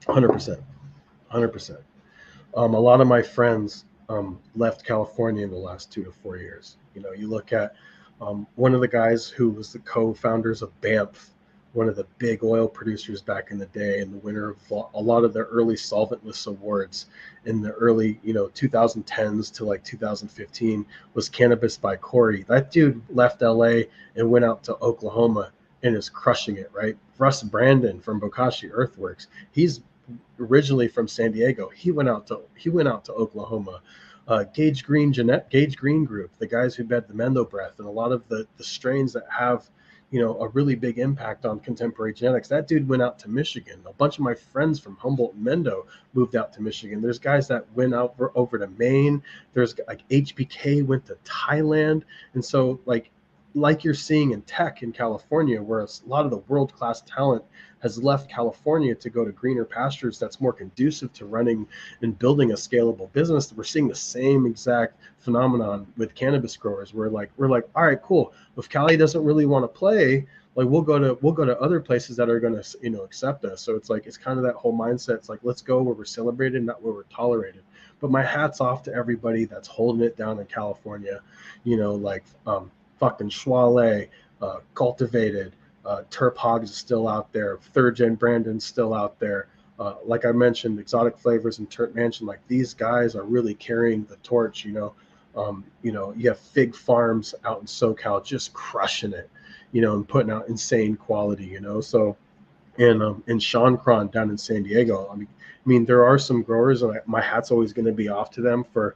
100%. A lot of my friends left California in the last 2 to 4 years. You look at one of the guys who was the co-founders of Banff, one of the big oil producers back in the day, and the winner of a lot of the early solventless awards in the early 2010s to like 2015, was Cannabis by Corey. That dude left LA and went out to Oklahoma and is crushing it, right? Russ Brandon from Bokashi Earthworks, he's originally from San Diego. He went out to Oklahoma. Gage Green Group, the guys who bed the Mendo Breath and a lot of the strains that have a really big impact on contemporary genetics. That dude went out to Michigan. A bunch of my friends from Humboldt and Mendo moved out to Michigan. There's guys that went out over to Maine. There's like HBK went to Thailand. And so like you're seeing in tech in California, where a lot of the world-class talent has left California to go to greener pastures that's more conducive to running and building a scalable business. We're seeing the same exact phenomenon with cannabis growers. We're like, all right, cool. If Cali doesn't really want to play, like we'll go to other places that are going to accept us. So it's kind of that whole mindset. It's like, let's go where we're celebrated, not where we're tolerated. But my hat's off to everybody that's holding it down in California. Fucking Schwale, Cultivated, Terp Hogs is still out there. Third Gen Brandon's still out there. Like I mentioned, Exotic Flavors and Terp Mansion, like these guys are really carrying the torch. You have Fig Farms out in SoCal just crushing it, and putting out insane quality, So, and Sean Cron down in San Diego. I mean, there are some growers, and my hat's always going to be off to them for,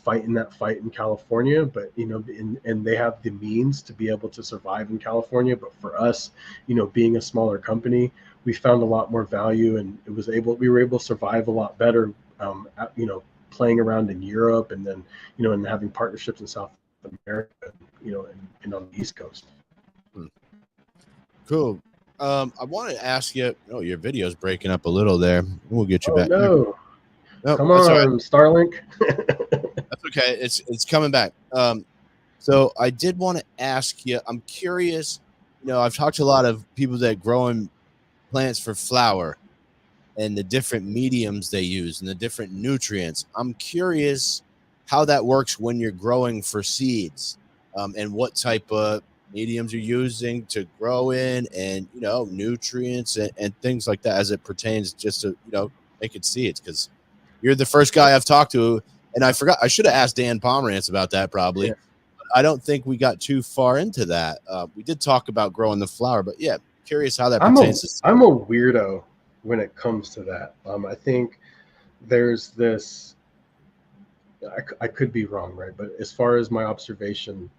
fighting that fight in California. But, and they have the means to be able to survive in California. But for us, being a smaller company, we found a lot more value, and we were able to survive a lot better, playing around in Europe, and then, and having partnerships in South America, and on the East Coast. Cool. I wanted to ask you. Oh, your video's breaking up a little there. We'll get you back. No, come on, right. Starlink. That's okay. It's coming back. So I did want to ask you. I'm curious. I've talked to a lot of people that growing plants for flower, and the different mediums they use and the different nutrients. I'm curious how that works when you're growing for seeds, and what type of mediums you're using to grow in, and nutrients and things like that as it pertains just to making seeds, because you're the first guy I've talked to, and I forgot I should have asked Dan Pomerantz about that probably. Yeah. I don't think we got too far into that. We did talk about growing the flower, but yeah, curious how that pertains. I'm a weirdo when it comes to that. I think there's this, I could be wrong, right? But as far as my observation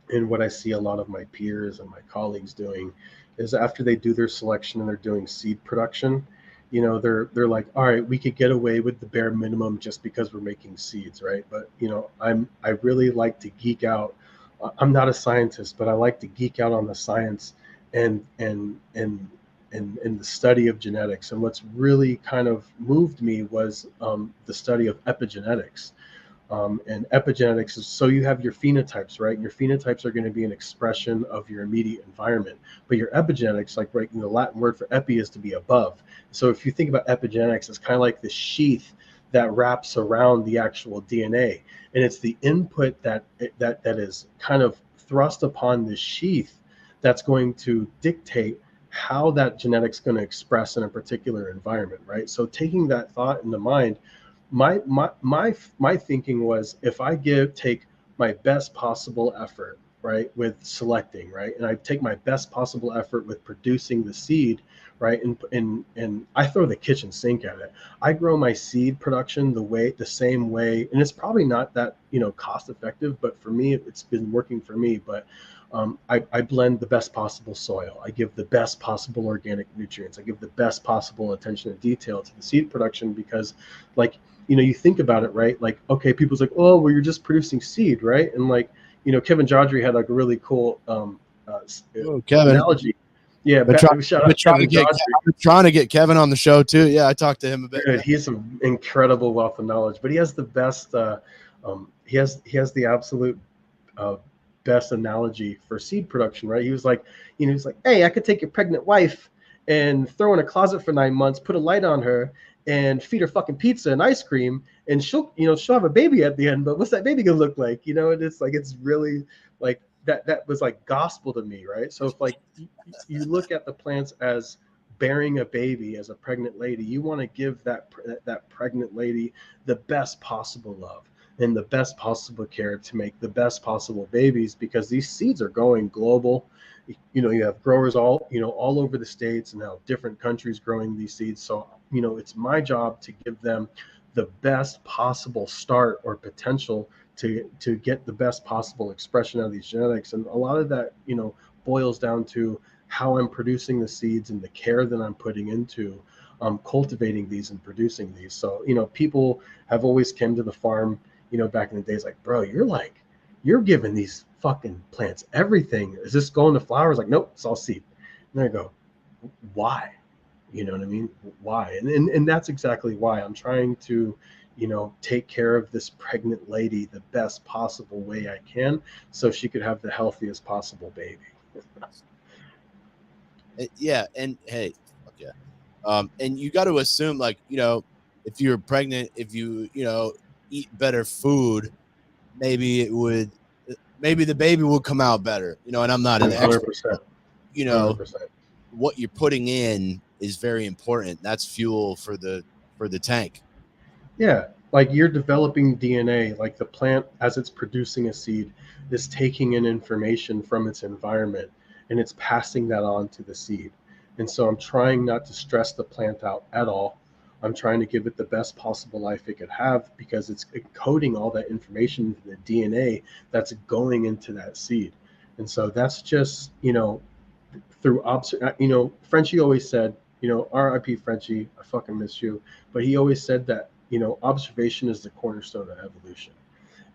and what I see a lot of my peers and my colleagues doing is after they do their selection and they're doing seed production, they're like, all right, we could get away with the bare minimum just because we're making seeds, right? But I really like to geek out. I'm not a scientist, but I like to geek out on the science and the study of genetics. And what's really kind of moved me was the study of epigenetics. And epigenetics is, so you have your phenotypes, right? And your phenotypes are going to be an expression of your immediate environment. But your epigenetics, like right, the Latin word for epi is to be above. So if you think about epigenetics, it's kind of like the sheath that wraps around the actual DNA. And it's the input that is kind of thrust upon this sheath that's going to dictate how that genetic's going to express in a particular environment, right? So taking that thought into mind, my thinking was, if I take my best possible effort, right, with selecting, right, and I take my best possible effort with producing the seed, right, and I throw the kitchen sink at it. I grow my seed production the same way, and it's probably not that, cost effective, but for me, it's been working for me. But I blend the best possible soil. I give the best possible organic nutrients. I give the best possible attention to detail to the seed production, because, like, you think about it, right? Like, okay, people's like, oh, well, you're just producing seed, right? And like, Kevin Jodry had like a really cool Kevin. analogy. Yeah, shout out Kevin Jodry. I've been trying to get Kevin on the show too. Yeah, I talked to him a bit. Dude, he's an incredible wealth of knowledge, but he has the best. He has the absolute best analogy for seed production, right? He was like, he's like, hey, I could take your pregnant wife and throw in a closet for 9 months, put a light on her, and feed her fucking pizza and ice cream, and she'll have a baby at the end. But what's that baby gonna look like? And it's like, it's really like that was like gospel to me, right? So if like you look at the plants as bearing a baby, as a pregnant lady, you want to give that pregnant lady the best possible love and the best possible care to make the best possible babies, because these seeds are going global. You have growers all over the states, and now different countries growing these seeds. So it's my job to give them the best possible start or potential to get the best possible expression of these genetics. And a lot of that boils down to how I'm producing the seeds and the care that I'm putting into cultivating these and producing these. So people have always come to the farm back in the days, like, bro, you're giving these fucking plants everything. Is this going to flowers? Like, nope, it's all seed. And I go, why? You know what I mean? Why? And that's exactly why I'm trying to, take care of this pregnant lady the best possible way I can, so she could have the healthiest possible baby. Yeah, and hey, okay, and you got to assume, like, if you're pregnant, if you eat better food, maybe the baby would come out better, and I'm not an expert. 100%. 100%. What you're putting in is very important. That's fuel for the tank. Yeah, like you're developing DNA, like the plant, as it's producing a seed, is taking in information from its environment, and it's passing that on to the seed. And so I'm trying not to stress the plant out at all. I'm trying to give it the best possible life it could have, because it's encoding all that information into the DNA that's going into that seed. And so that's just, through Frenchie always said, R.I.P. Frenchie, I fucking miss you. But he always said that, observation is the cornerstone of evolution.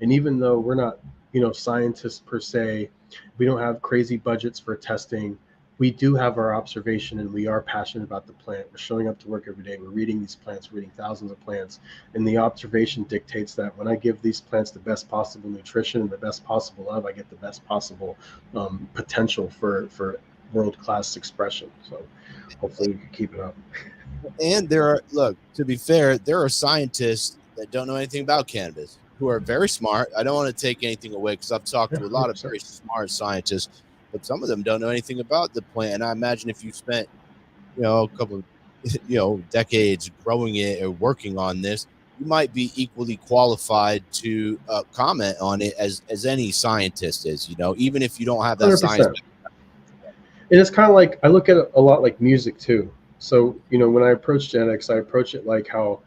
And even though we're not, scientists per se, we don't have crazy budgets for testing, we do have our observation, and we are passionate about the plant. We're showing up to work every day. We're reading these plants, reading thousands of plants. And the observation dictates that when I give these plants the best possible nutrition and the best possible love, I get the best possible potential for world-class expression. So hopefully we can keep it up. And to be fair, there are scientists that don't know anything about cannabis who are very smart. I don't want to take anything away, because I've talked to a lot of very smart scientists, but some of them don't know anything about the plant. And I imagine if you spent, a couple of, decades growing it or working on this, you might be equally qualified to comment on it as any scientist is, even if you don't have that 100%. Science. And it's kind of like, I look at it a lot like music too. So, when I approach genetics, I approach it like how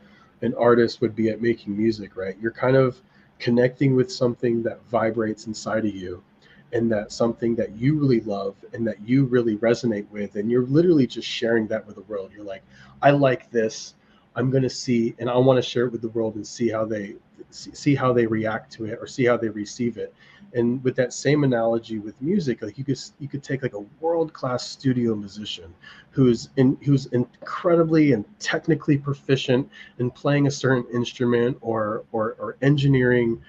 an artist would be at making music, right? You're kind of connecting with something that vibrates inside of you, and that's something that you really love and that you really resonate with. And you're literally just sharing that with the world. You're like, I like this. I'm going to see, and I want to share it with the world and see how they react to it, or see how they receive it. And with that same analogy with music, like you could take like a world-class studio musician who's incredibly and technically proficient in playing a certain instrument or engineering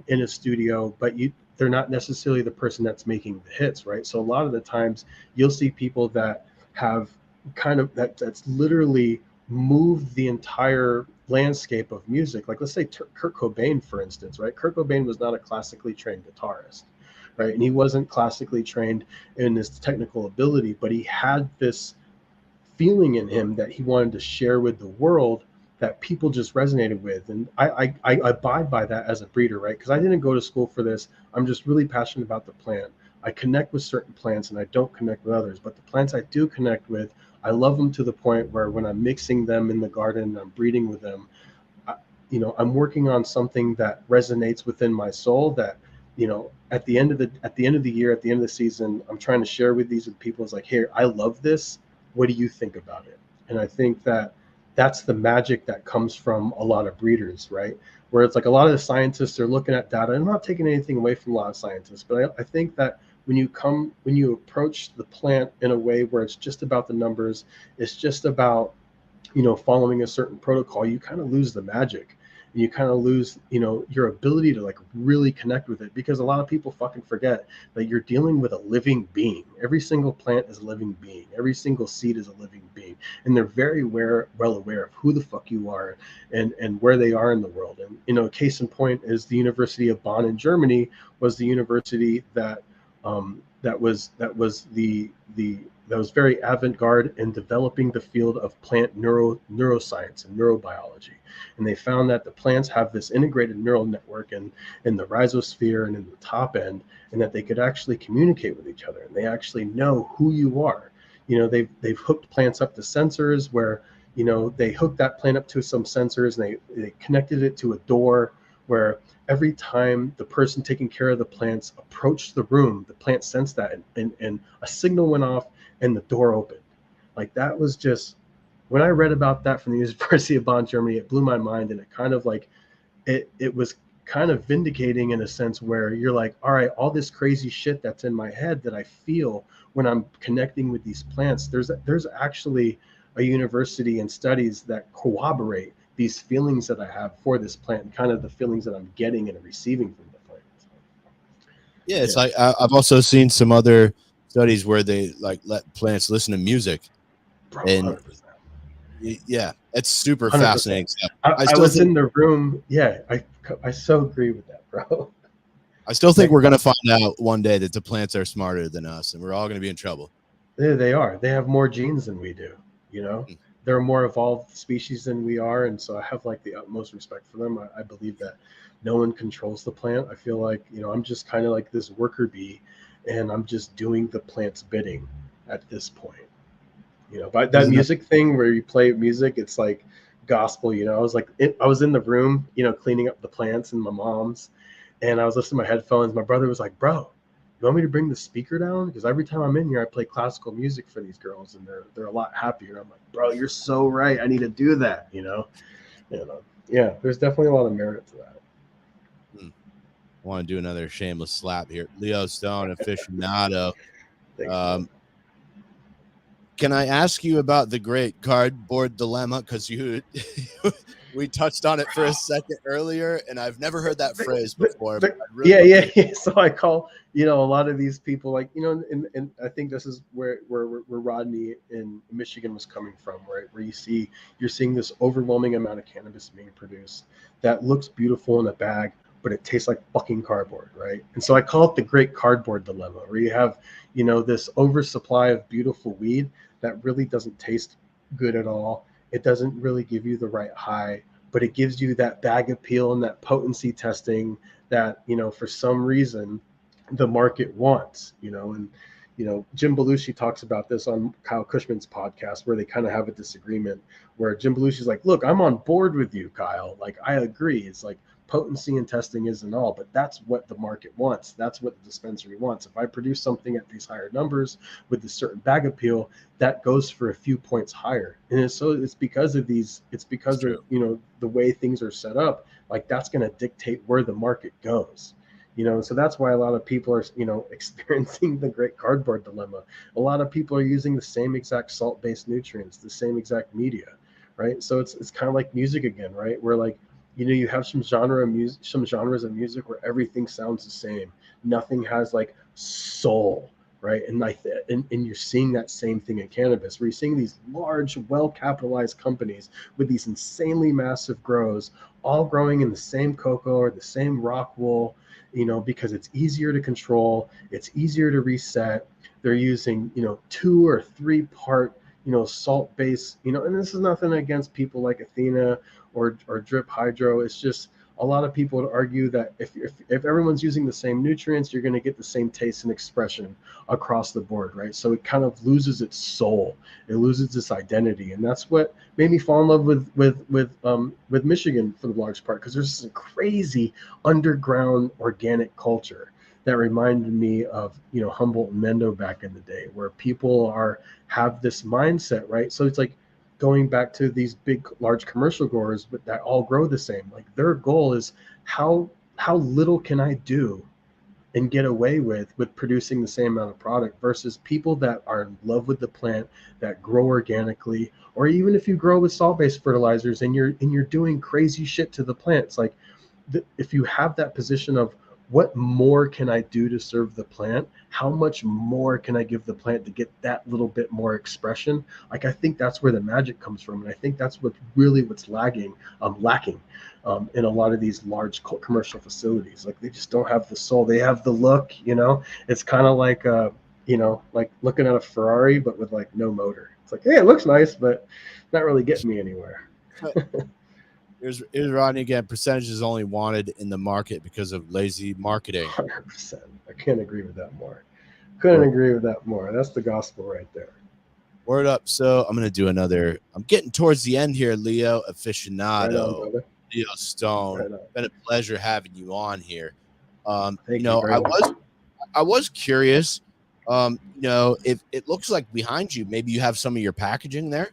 in a studio, but they're not necessarily the person that's making the hits, right? So a lot of the times you'll see people that have kind of that's literally moved the entire landscape of music. Like, let's say Kurt Cobain, for instance, right? Kurt Cobain was not a classically trained guitarist, right? And he wasn't classically trained in his technical ability, but he had this feeling in him that he wanted to share with the world that people just resonated with. And I abide by that as a breeder, right? Because I didn't go to school for this. I'm just really passionate about the plant. I connect with certain plants and I don't connect with others, but the plants I do connect with, I love them to the point where when I'm mixing them in the garden and I'm breeding with them, I'm working on something that resonates within my soul that, at the end of the year, at the end of the season, I'm trying to share with these people. It's like, here, I love this. What do you think about it? And I think that that's the magic that comes from a lot of breeders, right? Where it's like a lot of the scientists are looking at data. I'm not taking anything away from a lot of scientists, but I think that when you approach the plant in a way where it's just about the numbers, it's just about, following a certain protocol, you kind of lose the magic, and you kind of lose, your ability to like really connect with it, because a lot of people fucking forget that you're dealing with a living being. Every single plant is a living being. Every single seed is a living being, and they're very well aware of who the fuck you are and where they are in the world. And case in point is the University of Bonn in Germany was the university that was very avant-garde in developing the field of plant neuroscience and neurobiology. And they found that the plants have this integrated neural network in the rhizosphere and in the top end, and that they could actually communicate with each other, and they actually know who you are. They've hooked plants up to sensors where, they hooked that plant up to some sensors, and they connected it to a door where every time the person taking care of the plants approached the room, the plant sensed that, and a signal went off and the door opened. Like, that was just, when I read about that from the University of Bonn, Germany, it blew my mind. And it kind of like, it was kind of vindicating in a sense where you're like, all right, all this crazy shit that's in my head that I feel when I'm connecting with these plants, there's actually a university and studies that corroborate these feelings that I have for this plant, and kind of the feelings that I'm getting and receiving from the plant. Yeah, it's like I've also seen some other studies where they like let plants listen to music. Bro, And 100%. yeah, it's super 100%. fascinating stuff. I was in the room. Yeah, I so agree with that, bro. I still think we're going to find out one day that the plants are smarter than us, and we're all going to be in trouble. They are. They have more genes than we do. They're a more evolved species than we are, and so I have like the utmost respect for them. I believe that no one controls the plant. I feel like, I'm just kind of like this worker bee, and I'm just doing the plant's bidding at this point. But that music thing where you play music, it's like gospel. I was like, I was in the room, cleaning up the plants and my mom's, and I was listening to my headphones. My brother was like, "Bro, you want me to bring the speaker down? Because every time I'm in here, I play classical music for these girls, and they're a lot happier." I'm like, "Bro, you're so right. I need to do that." Yeah, there's definitely a lot of merit to that. I want to do another shameless slap here. Leo Stone, aficionado. Can I ask you about the great cardboard dilemma? Because we touched on it for a second earlier, and I've never heard that phrase before. Yeah. So I call, a lot of these people, like, and I think this is where Rodney in Michigan was coming from, right? Where you're seeing this overwhelming amount of cannabis being produced that looks beautiful in a bag, but it tastes like fucking cardboard, right? And so I call it the great cardboard dilemma, where you have, this oversupply of beautiful weed that really doesn't taste good at all. It doesn't really give you the right high, but it gives you that bag appeal and that potency testing that, for some reason the market wants, and Jim Belushi talks about this on Kyle Cushman's podcast, where they kind of have a disagreement, where Jim Belushi's like, "Look, I'm on board with you, Kyle. Like, I agree. It's like potency and testing isn't all, but that's what the market wants. That's what the dispensary wants. If I produce something at these higher numbers with this certain bag appeal, that goes for a few points higher." And it's because of the way things are set up. Like, that's going to dictate where the market goes. So that's why a lot of people are, experiencing the great cardboard dilemma. A lot of people are using the same exact salt-based nutrients, the same exact media, right? So it's kind of like music again, right? Where, like, you have some genres of music where everything sounds the same. Nothing has like soul, right? And you're seeing that same thing in cannabis, where you're seeing these large, well-capitalized companies with these insanely massive grows, all growing in the same cocoa or the same rock wool, because it's easier to control, it's easier to reset. They're using, 2 or 3 part, salt base, and this is nothing against people like Athena or Drip Hydro. It's just a lot of people would argue that if everyone's using the same nutrients, you're going to get the same taste and expression across the board, right? So it kind of loses its soul, it loses its identity, and that's what made me fall in love with Michigan for the large part, because there's some crazy underground organic culture that reminded me of Humboldt and Mendo back in the day, where people have this mindset, right? So it's like going back to these big large commercial growers, but that all grow the same. Like their goal is how little can I do and get away with producing the same amount of product, versus people that are in love with the plant, that grow organically, or even if you grow with salt-based fertilizers and you're doing crazy shit to the plants, like if you have that position of what more can I do to serve the plant? How much more can I give the plant to get that little bit more expression? Like, I think that's where the magic comes from. And I think that's what's lacking in a lot of these large commercial facilities. Like, they just don't have the soul. They have the look, it's kind of like, like looking at a Ferrari, but with like no motor. It's like, hey, it looks nice, but not really getting me anywhere. Here's Rodney again. Percentage is only wanted in the market because of lazy marketing. 100%. I can't agree with that more. Couldn't agree with that more. That's the gospel right there. Word up. So I'm going to do another. I'm getting towards the end here, Leo Aficionado. Right on, Leo Stone. Right on. It's been a pleasure having you on here. Thank you very much. I was curious, if it looks like behind you, maybe you have some of your packaging there.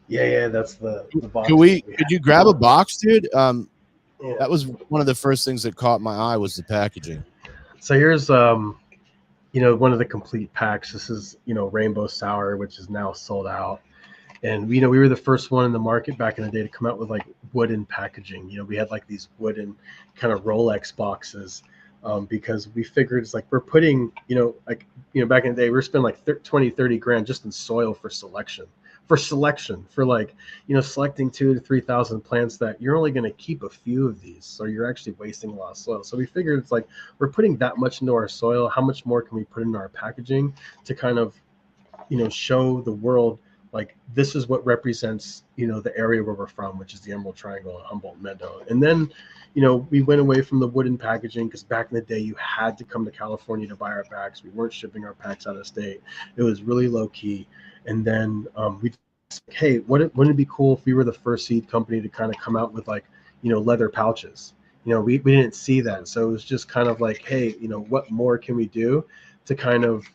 Yeah, that's the box. Could you grab a box, dude? That was one of the first things that caught my eye was the packaging. So here's one of the complete packs. This is Rainbow Sour, which is now sold out. And we were the first one in the market back in the day to come out with like wooden packaging. We had like these wooden kind of Rolex boxes, because we figured it's like we're putting back in the day we're spending like 20-30 grand just in soil for selection, for like selecting 2,000 to 3,000 plants that you're only going to keep a few of these, so you're actually wasting a lot of soil. So we figured it's like we're putting that much into our soil, how much more can we put in our packaging to kind of show the world like this is what represents the area where we're from, which is the Emerald Triangle and Humboldt Meadow. And then we went away from the wooden packaging, because back in the day you had to come to California to buy our packs. We weren't shipping our packs out of state. It was really low key. And then we said, hey, wouldn't it be cool if we were the first seed company to kind of come out with like leather pouches? We didn't see that, so it was just kind of like, hey, what more can we do to kind of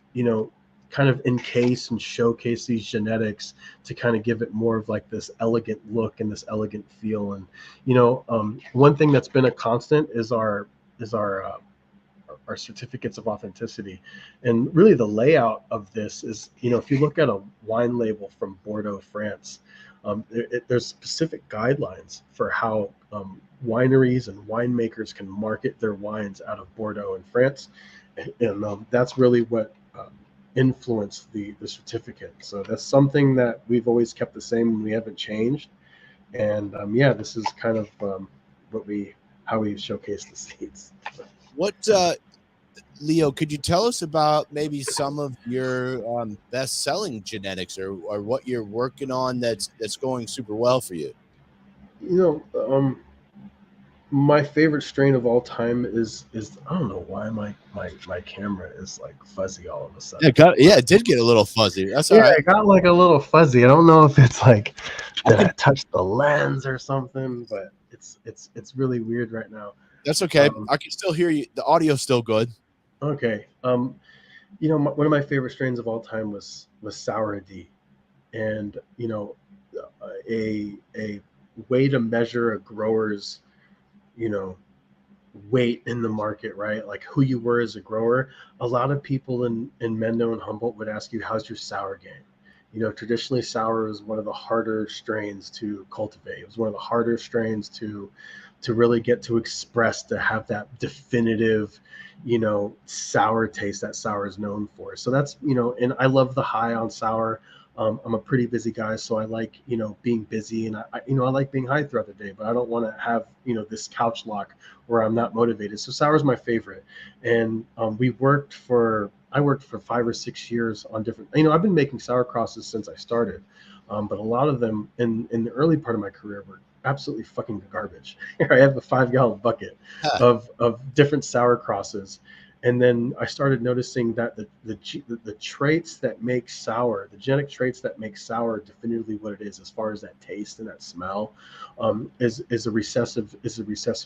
encase and showcase these genetics to kind of give it more of like this elegant look and this elegant feel. And one thing that's been a constant is our certificates of authenticity. And really the layout of this is, if you look at a wine label from Bordeaux, France, there's specific guidelines for how wineries and winemakers can market their wines out of Bordeaux in France. And that's really what influenced the certificate. So that's something that we've always kept the same, and we haven't changed. And this is kind of how we showcase the seeds. What Leo, could you tell us about maybe some of your best-selling genetics, or what you're working on that's going super well for you? My favorite strain of all time is I don't know why my camera is like fuzzy all of a sudden. It did get a little fuzzy. That's all right. It got like a little fuzzy. I don't know if it's like that I touched the lens or something, but it's really weird right now. That's okay. I can still hear you. The audio's still good. Okay. One of my favorite strains of all time was Sour D, and a way to measure a grower's weight in the market, right? Like who you were as a grower. A lot of people in Mendo and Humboldt would ask you, how's your sour game? Traditionally sour was one of the harder strains to cultivate. It was one of the harder strains to really get to express, to have that definitive, sour taste that sour is known for. So that's, and I love the high on sour. I'm a pretty busy guy, so I like, being busy, and I like being high throughout the day, but I don't want to have, this couch lock where I'm not motivated. So sour is my favorite. And I worked for 5 or 6 years on different, I've been making sour crosses since I started. But a lot of them in the early part of my career were absolutely fucking garbage. I have a 5-gallon bucket Huh. of different sour crosses. And then I started noticing that the traits that make sour, the genetic traits that make sour definitively what it is, as far as that taste and that smell, is a recessive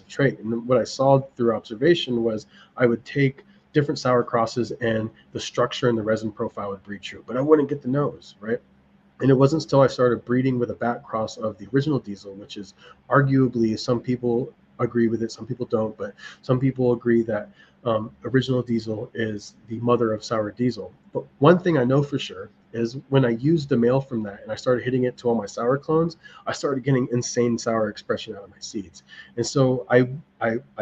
trait. And what I saw through observation was I would take different sour crosses, and the structure and the resin profile would breed true, but I wouldn't get the nose right. And it wasn't until I started breeding with a back cross of the original diesel, which is arguably, some people agree with it, some people don't, but some people agree that original diesel is the mother of sour diesel. But one thing I know for sure is when I used the male from that and I started hitting it to all my sour clones, I started getting insane sour expression out of my seeds. And so I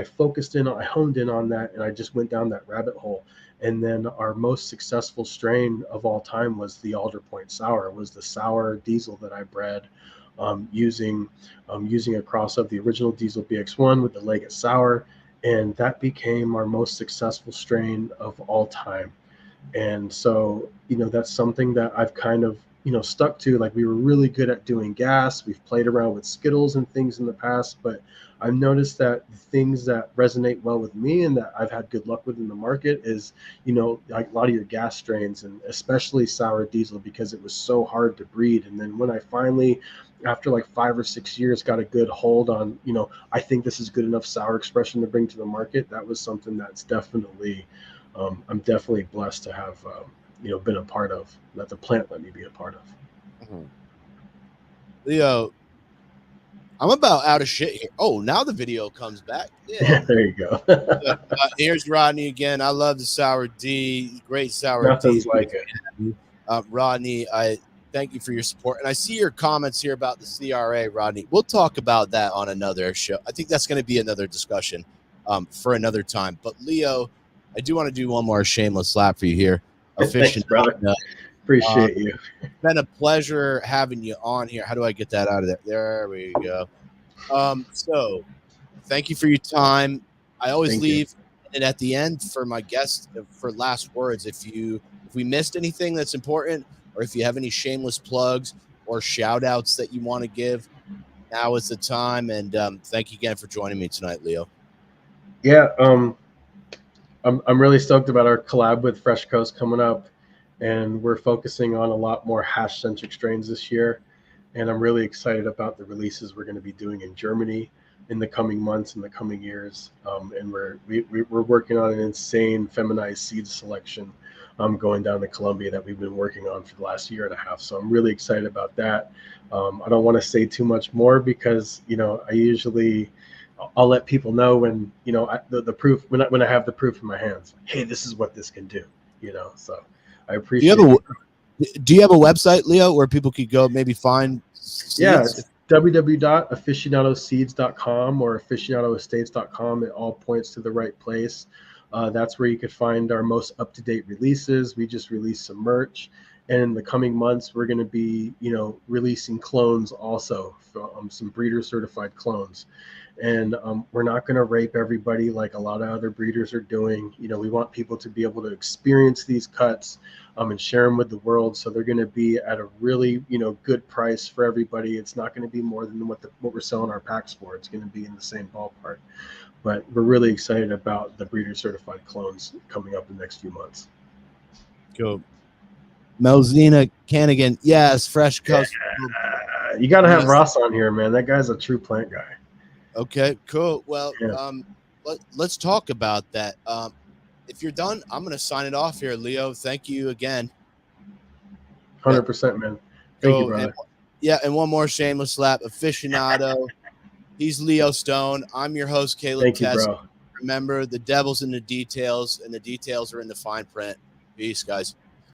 focused in, I honed in on that, and I just went down that rabbit hole. And then our most successful strain of all time was the Alder Point Sour. It was the sour diesel that I bred using a cross of the original diesel BX1 with the Leggett Sour, and that became our most successful strain of all time. And so, that's something that I've kind of, stuck to. Like, we were really good at doing gas. We've played around with Skittles and things in the past, but I've noticed that the things that resonate well with me and that I've had good luck with in the market is, like a lot of your gas strains, and especially sour diesel, because it was so hard to breed. And then when I finally, after like 5 or 6 years, got a good hold on, I think this is good enough sour expression to bring to the market, that was something that's definitely, I'm definitely blessed to have, been a part of, that the plant let me be a part of. Mhm. Leo, I'm about out of shit here. Oh, now the video comes back. Yeah. There you go. Here's Rodney again. I love the sour D. Great sour Nothing's D. like it. Rodney, I thank you for your support. And I see your comments here about the CRA, Rodney. We'll talk about that on another show. I think that's going to be another discussion for another time. But Leo, I do want to do one more shameless slap for you here. Thanks, brother. Appreciate you. It's been a pleasure having you on here. How do I get that out of there? There we go. So thank you for your time. I always leave it at the end for my guests for last words. If we missed anything that's important, or if you have any shameless plugs or shout outs that you want to give, now is the time. And thank you again for joining me tonight, Leo. Yeah, I'm really stoked about our collab with Fresh Coast coming up, and we're focusing on a lot more hash centric strains this year. And I'm really excited about the releases we're going to be doing in Germany in the coming months, in the coming years. And we're working on an insane feminized seed selection going down to Colombia that we've been working on for the last year and a half. So I'm really excited about that. I don't want to say too much more because, I'll let people know when, the proof, when I have the proof in my hands. Hey, this is what this can do, so I appreciate it. Do you have a website, Leo, where people could go maybe find seeds? Yeah, it's www.aficionadoseeds.com or aficionadoestates.com. It all points to the right place. That's where you could find our most up-to-date releases. We just released some merch, and in the coming months, we're going to be, releasing clones also, some breeder certified clones. And we're not going to rape everybody like a lot of other breeders are doing. We want people to be able to experience these cuts and share them with the world. So they're going to be at a really, good price for everybody. It's not going to be more than what we're selling our packs for. It's going to be in the same ballpark. But we're really excited about the breeder certified clones coming up in the next few months. Cool. Melzina Canigan, yes, Fresh Coast. Yeah. You got to have Ross on here, man. That guy's a true plant guy. Okay, cool. Well, yeah. Let's talk about that. If you're done, I'm going to sign it off here, Leo. Thank you again. 100%, man. Thank you, brother. And one more shameless slap. Aficionado. He's Leo Stone. I'm your host, Caleb Thank you, bro. Remember, the devil's in the details, and the details are in the fine print. Peace, guys.